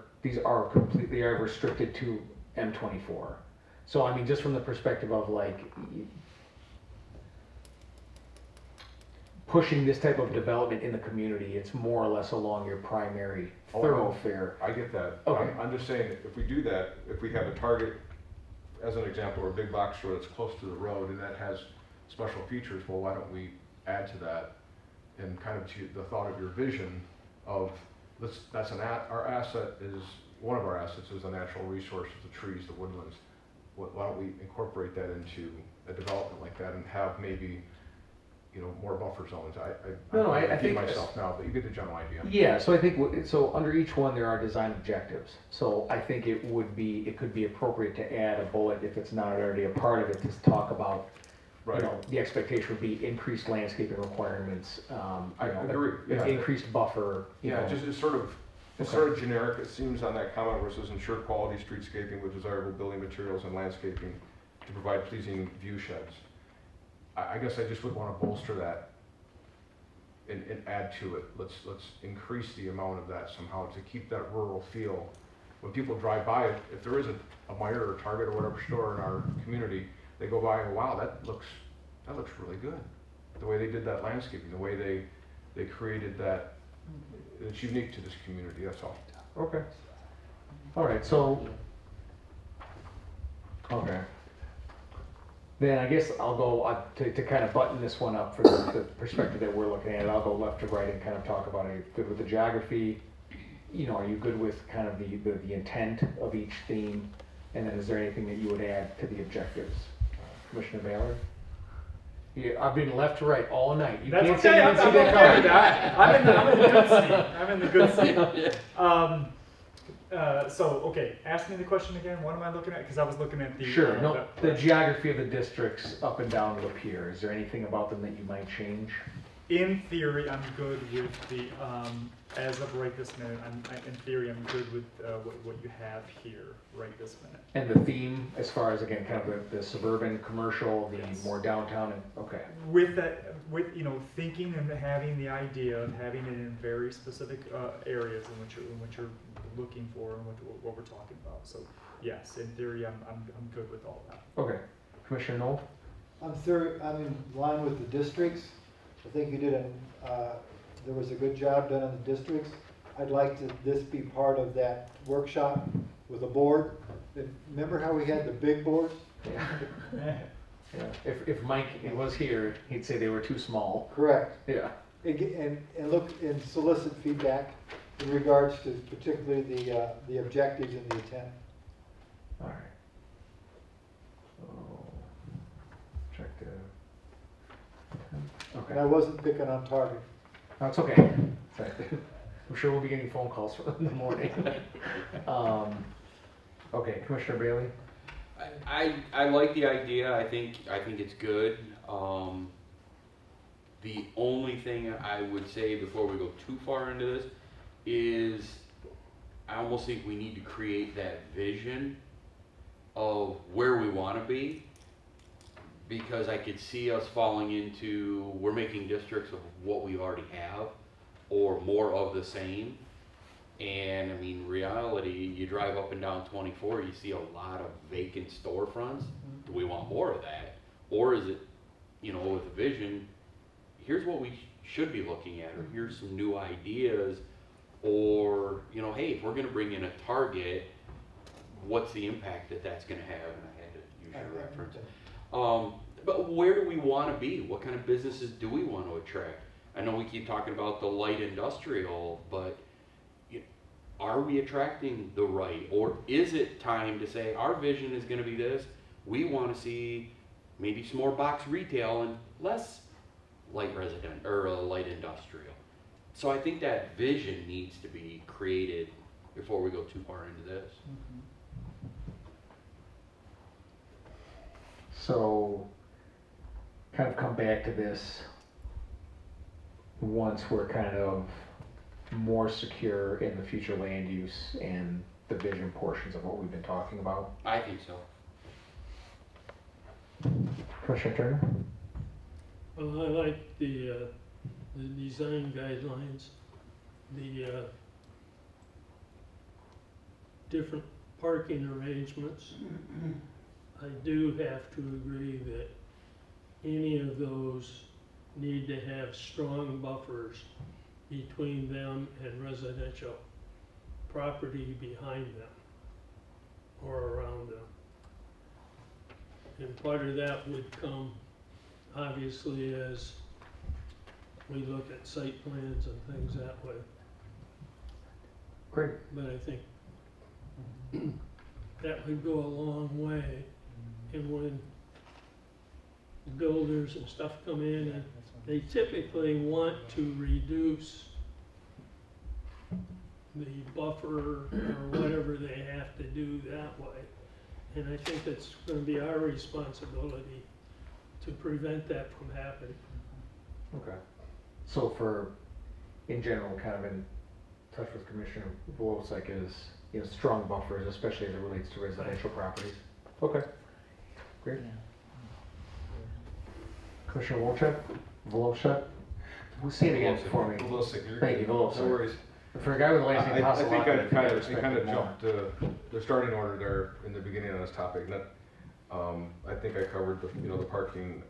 F: completely restricted to M24. So I mean, just from the perspective of like pushing this type of development in the community, it's more or less along your primary thoroughfare.
E: I get that.
F: Okay.
E: I'm just saying, if we do that, if we have a Target, as an example, or a big box store that's close to the road and that has special features, well, why don't we add to that? And kind of to the thought of your vision of, our asset is, one of our assets is the natural resources, the trees, the woodlands. why don't we incorporate that into a development like that and have maybe, you know, more buffer zones?
F: No, I
E: I'm repeating
F: think-
E: myself now, but you get the general idea.
F: Yeah, so I think, so under each one, there are design objectives. So I think it could be appropriate to add a bullet, if it's not already a part of it, to talk about, you
E: Right.
F: know, the expectation would be increased landscaping requirements,
E: I
F: you know,
E: agree, yeah.
F: increased buffer, you
E: Yeah,
F: know.
E: just, it's sort of generic, it seems, on that comment where it says ensure quality streetscaping with desirable building materials and landscaping to provide pleasing view sheds. I guess I just would wanna bolster that and add to it. Let's increase the amount of that somehow to keep that rural feel. When people drive by, if there isn't a Meijer or Target or whatever store in our community, they go by and go, wow, that looks really good. The way they did that landscaping, the way they created that, it's unique to this community, that's all.
F: Okay. All right, so, okay. Then I guess I'll go, to kind of button this one up for the perspective that we're looking at, I'll go left to right and kind of talk about, are you good with the geography? You know, are you good with kind of the intent of each theme? And then is there anything that you would add to the objectives? Commissioner Baylor? Yeah, I've been left to right all night. You
B: That's
F: can't
B: okay,
F: say you
B: I'm
F: didn't see
B: okay
F: that
B: with that. I'm in the good seat. I'm in the good seat. So, okay, ask me the question again. What am I looking at? Because I was looking at the.
F: Sure, no, the geography of the districts up and down look here. Is there anything about them that you might change?
B: In theory, I'm good with the, as of right this minute, in theory, I'm good with what you have here right this minute.
F: And the theme, as far as, again, kind of the suburban, commercial, the
B: Yes.
F: more downtown, and, okay.
B: With that, with, you know, thinking and having the idea of having it in very specific areas in which you're looking for and what we're talking about. So, yes, in theory, I'm good with all that.
F: Okay. Commissioner Knoll?
D: I'm in line with the districts. I think you did there was a good job done on the districts. I'd like this be part of that workshop with a board. Remember how we had the big boards?
F: Yeah. Yeah. If Mike was here, he'd say they were too small.
D: Correct.
F: Yeah.
D: And look and solicit feedback in regards to particularly the objectives and the intent.
F: All right. So, objective. Okay.
D: And I wasn't picking on target.
F: That's okay. It's all right. I'm sure we'll be getting phone calls in the morning. Okay, Commissioner Bailey?
A: I like the idea. I think it's good. The only thing I would say before we go too far into this is I almost think we need to create that vision of where we want to be, because I could see us falling into, we're making districts of what we already have or more of the same. And I mean, reality, you drive up and down 24, you see a lot of vacant storefronts. Do we want more of that? Or is it, you know, with a vision, here's what we should be looking at, or here's some new ideas, or, you know, hey, if we're gonna bring in a Target, what's the impact that that's gonna have? And I had to use your reference. But where do we wanna be? What kind of businesses do we want to attract? I know we keep talking about the light industrial, but are we attracting the right? Or is it time to say, our vision is gonna be this, we wanna see maybe some more box retail and less light resident, or light industrial. So I think that vision needs to be created before we go too far into this.
F: So, kind of come back to this once we're kind of more secure in the future land use and the vision portions of what we've been talking about.
A: I think so.
F: Commissioner Turner?
K: Well, I like the design guidelines, the different parking arrangements. I do have to agree that any of those need to have strong buffers between them and residential property behind them or around them. And part of that would come, obviously, as we look at site plans and things that way.
F: Great.
K: But I think that would go a long way and when builders and stuff come in, and they typically want to reduce the buffer or whatever they have to do that way. And I think it's gonna be our responsibility to prevent that from happening.
F: Okay. So for, in general, kind of in touch with Commissioner Volosek is, you know, strong buffers, especially as it relates to residential properties. Okay, great. Commissioner Volosek? Say it again for me. Thank you, Volosek.
E: No worries.
F: For a guy with a last name
E: I think I
F: Hasalaka,
E: kind
F: respect
E: of
F: him more.
E: jumped the starting order there in the beginning on this topic. And that, I think I covered the parking.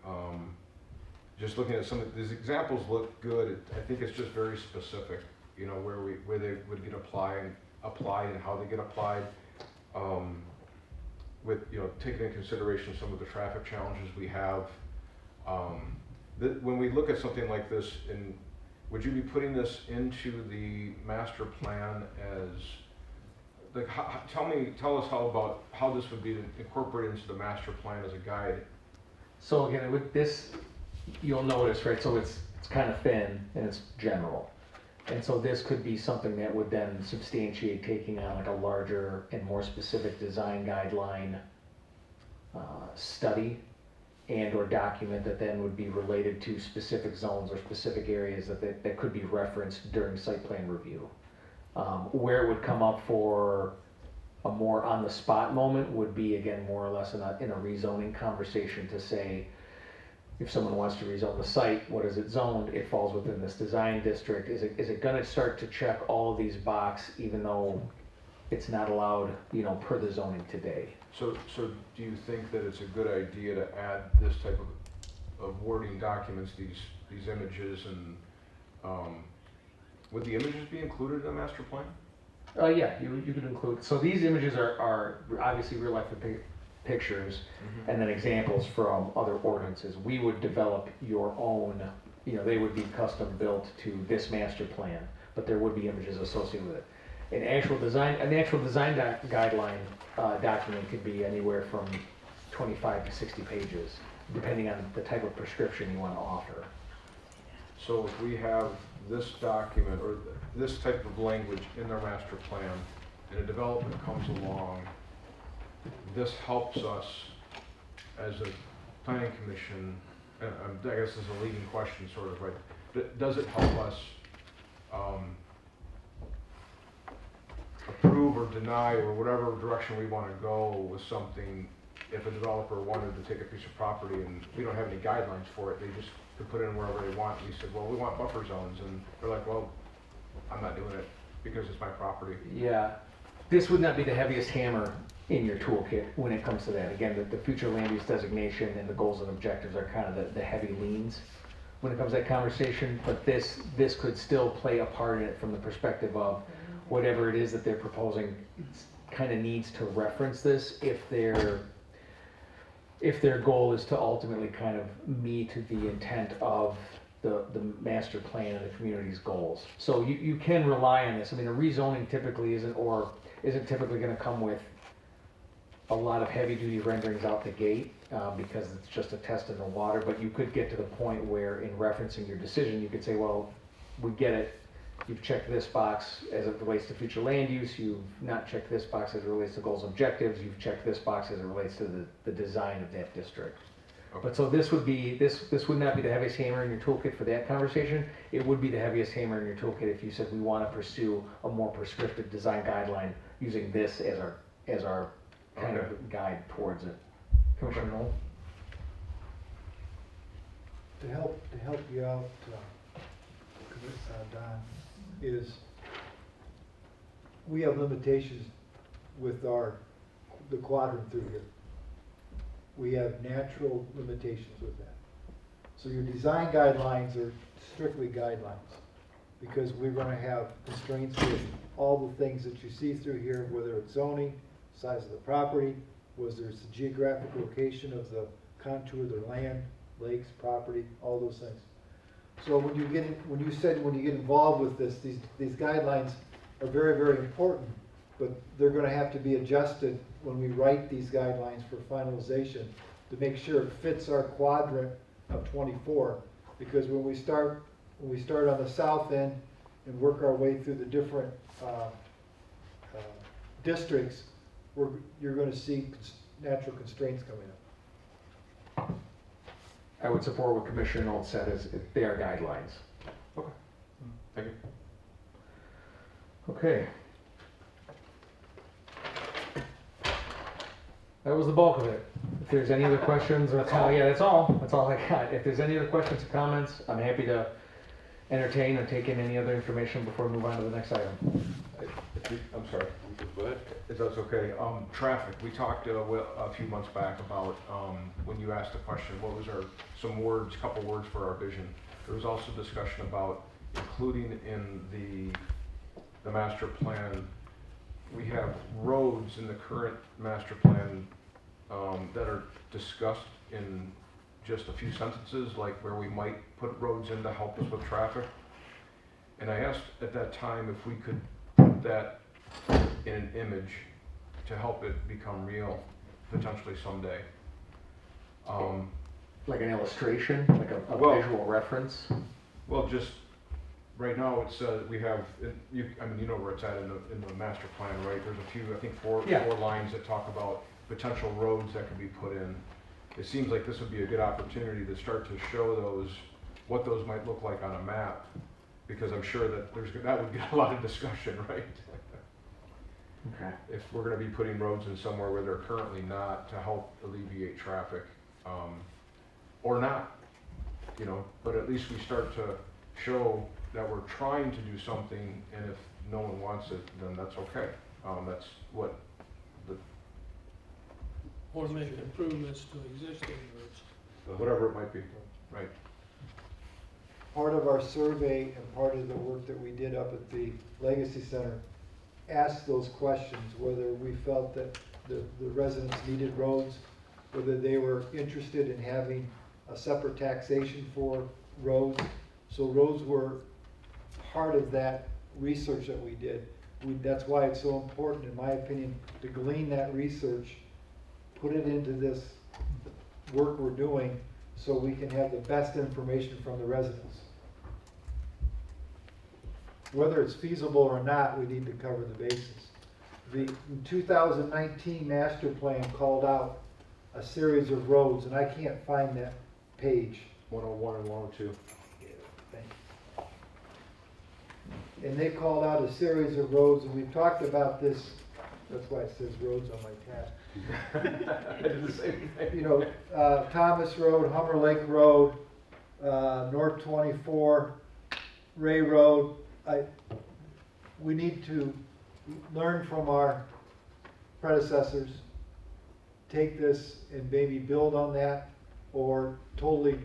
E: Just looking at some of these examples look good. I think it's just very specific, where they would get applied and how they get applied. With taking into consideration some of the traffic challenges we have. When we look at something like this, would you be putting this into the master plan as, like, tell us how this would be incorporated into the master plan as a guide?
F: So again, with this, you'll notice, right, so it's kind of thin and it's general. And so this could be something that would then substantiate taking on like a larger and more specific design guideline study and or document that then would be related to specific zones or specific areas that could be referenced during site plan review. Where it would come up for a more on the spot moment would be, again, more or less in a rezoning conversation to say, if someone wants to rezone the site, what is it zoned? It falls within this design district. Is it gonna start to check all of these boxes even though it's not allowed, per the zoning today?
E: So do you think that it's a good idea to add this type of wording documents, these images, and would the images be included in the master plan?
F: Yeah, you could include, so these images are obviously real life pictures and then examples from other ordinances. We would develop your own, they would be custom built to this master plan, but there would be images associated with it. An actual design guideline document could be anywhere from 25 to 60 pages, depending on the type of prescription you want to offer.
E: So if we have this document or this type of language in our master plan and a development comes along, this helps us as a planning commission, and I guess this is a leading question sort of, right? Does it help us approve or deny or whatever direction we want to go with something if a developer wanted to take a piece of property and we don't have any guidelines for it, they just could put it in wherever they want. We said, well, we want buffer zones, and they're like, well, I'm not doing it because it's my property.
F: Yeah, this would not be the heaviest hammer in your toolkit when it comes to that. Again, the future land use designation and the goals and objectives are kind of the heavy leans when it comes to that conversation, but this could still play a part in it from the perspective of whatever it is that they're proposing kind of needs to reference this if their goal is to ultimately kind of meet the intent of the master plan and the community's goals. So you can rely on this. I mean, a rezoning typically isn't typically going to come with a lot of heavy duty renderings out the gate because it's just a test in the water, but you could get to the point where in referencing your decision, you could say, well, we get it. You've checked this box as it relates to future land use. You've not checked this box as it relates to goals and objectives. You've checked this box as it relates to the design of that district.
E: Okay.
F: But so this would would not be the heaviest hammer in your toolkit for that conversation. It would be the heaviest hammer in your toolkit if you said we want to pursue a more prescriptive design guideline using this as our kind of guide towards it. Commissioner Knoll?
D: To help you out, Don, is we have limitations with the quadrant through here. We have natural limitations with that. So your design guidelines are strictly guidelines because we're going to have constraints with all the things that you see through here, whether it's zoning, size of the property, whether it's the geographic location of the contour of their land, lakes, property, all those things. So when you get involved with this, these guidelines are very, very important but they're gonna have to be adjusted when we write these guidelines for finalization to make sure it fits our quadrant of 24. Because when we start on the south end and work our way through the different districts, you're gonna see natural constraints coming up.
F: I would support what Commissioner Knoll said, is they are guidelines.
E: Thank you.
F: Okay. That was the bulk of it. If there's any other questions or, yeah, that's all I got. If there's any other questions or comments, I'm happy to entertain or take in any other information before we move on to the next item.
E: I'm sorry.
A: Go ahead.
E: If that's okay. Traffic, we talked a few months back about, when you asked the question, what was couple words for our vision. There was also discussion about including in the master plan, we have roads in the current master plan that are discussed in just a few sentences, like where we might put roads in to help us with traffic. And I asked at that time if we could put that in an image to help it become real, potentially someday.
F: Like an illustration, like a visual reference?
E: Well, just, right now it's, we have, you know where it's at in the master plan, right? There's a few, I think four lines that talk about potential roads that could be put in. It seems like this would be a good opportunity to start to show what those might look like on a map, because I'm sure that that would get a lot of discussion, right?
F: Okay.
E: If we're gonna be putting roads in somewhere where they're currently not, to help alleviate traffic, or not, but at least we start to show that we're trying to do something, and if no one wants it, then that's okay. That's what
K: Or make improvements to existing roads.
E: whatever it might be, right?
D: Part of our survey and part of the work that we did up at the Legacy Center asked those questions, whether we felt that the residents needed roads, whether they were interested in having a separate taxation for roads. So roads were part of that research that we did. That's why it's so important, in my opinion, to glean that research, put it into this work we're doing, so we can have the best information from the residents. Whether it's feasible or not, we need to cover the bases. The 2019 master plan called out a series of roads, and I can't find that page.
E: 101 and 102.
D: And they called out a series of roads, and we've talked about this, that's why it says roads on my tab.
E: I did the same thing.
D: Thomas Road, Hummer Lake Road, North 24, Ray Road. We need to learn from our predecessors, take this and maybe build on that, or totally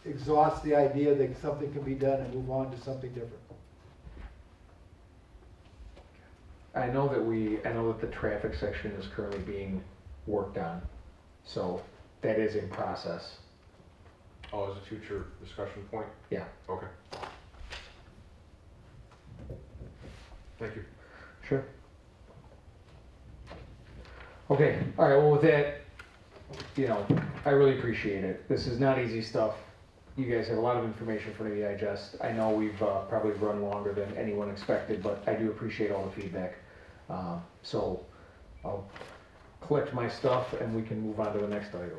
D: exhaust the idea that something can be done and move on to something different.
F: I know that the traffic section is currently being worked on, so that is in process.
E: Oh, as a future discussion point?
F: Yeah.
E: Okay. Thank you.
F: Sure. Okay, all right, well with that, I really appreciate it. This is not easy stuff. You guys have a lot of information for me to digest. I know we've probably run longer than anyone expected, but I do appreciate all the feedback. So I'll collect my stuff and we can move on to the next item.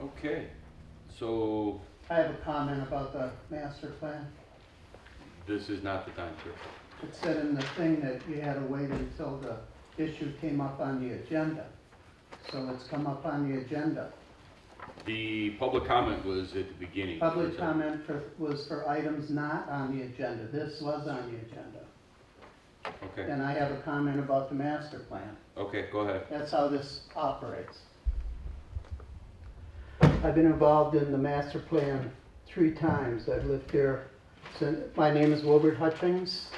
A: Okay, so
L: I have a comment about the master plan.
A: this is not the time, sir.
L: It said in the thing that you had to wait until the issue came up on the agenda. So it's come up on the agenda.
A: The public comment was at the beginning.
L: Public comment was for items not on the agenda. This was on the agenda.
A: Okay,
L: And I have a comment about the master plan.
A: okay, go ahead.
L: That's how this operates. I've been involved in the master plan 3 times. I've lived here since, my name is Wilbert Hutchings,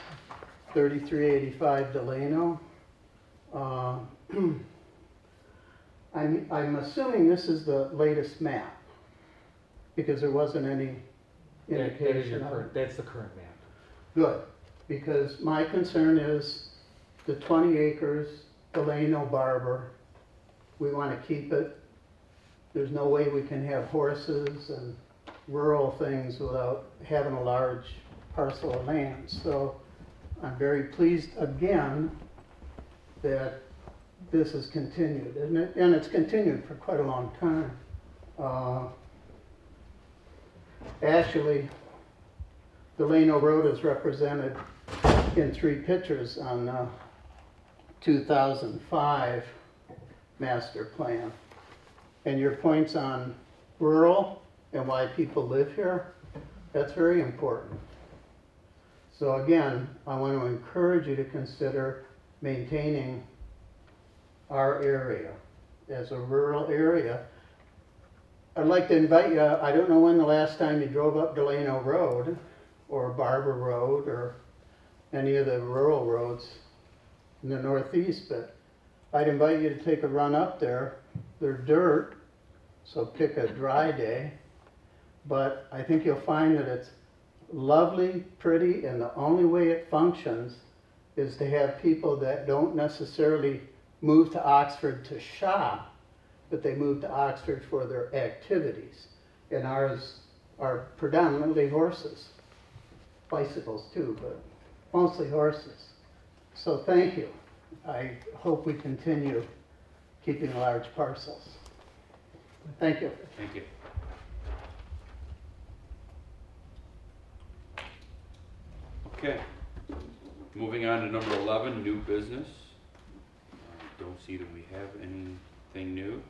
L: 3385 Delano. I'm assuming this is the latest map, because there wasn't any indication of it.
F: That's the current map.
L: Good, because my concern is the 20 acres, Delano Barber, we want to keep it. There's no way we can have horses and rural things without having a large parcel of land. So I'm very pleased again that this is continued, isn't it? And it's continued for quite a long time. Actually, Delano Road is represented in 3 pictures on the 2005 master plan. And your points on rural and why people live here, that's very important. So again, I want to encourage you to consider maintaining our area as a rural area. I'd like to invite you, I don't know when the last time you drove up Delano Road or Barber Road or any of the rural roads in the Northeast, but I'd invite you to take a run up there. They're dirt, so pick a dry day, but I think you'll find that it's lovely, pretty, and the only way it functions is to have people that don't necessarily move to Oxford to shop, but they move to Oxford for their activities. And ours are predominantly horses, bicycles too, but mostly horses. So thank you. I hope we continue keeping large parcels. Thank you.
A: Thank you. Okay, moving on to number 11, new business. Don't see that we have anything new.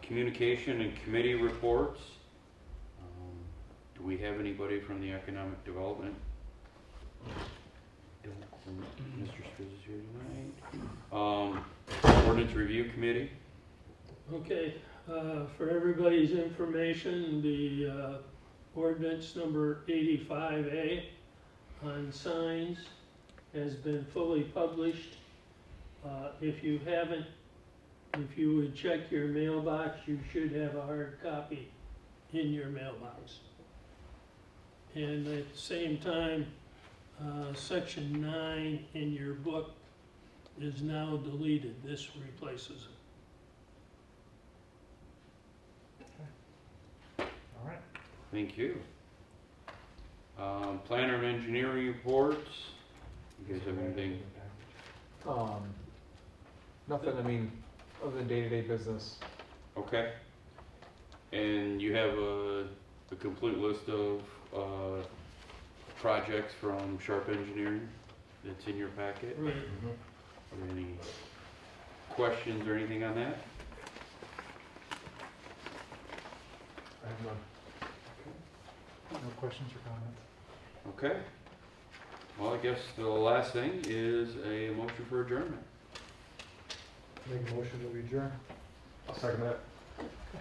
A: Communication and committee reports. Do we have anybody from the economic development? Mr. Spiz is here tonight. Ordinance review committee.
K: Okay, for everybody's information, the ordinance number 85A on signs has been fully published. If you haven't, if you would check your mailbox, you should have a hard copy in your mailbox. And at the same time, section 9 in your book is now deleted. This replaces it.
B: All right.
A: Thank you. Planner and engineering reports. You guys have anything?
F: Nothing, I mean, other than day-to-day business.
A: Okay. And you have a complete list of projects from Sharp Engineering that's in your packet?
K: Right.
A: Are there any questions or anything on that?
E: I have none.
B: No questions or comments?
A: Okay. Well, I guess the last thing is a motion for adjournment.
B: Make a motion that we adjourn.
E: I'll second that.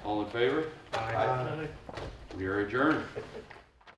A: All in favor?
K: Aye.
A: We are adjourned.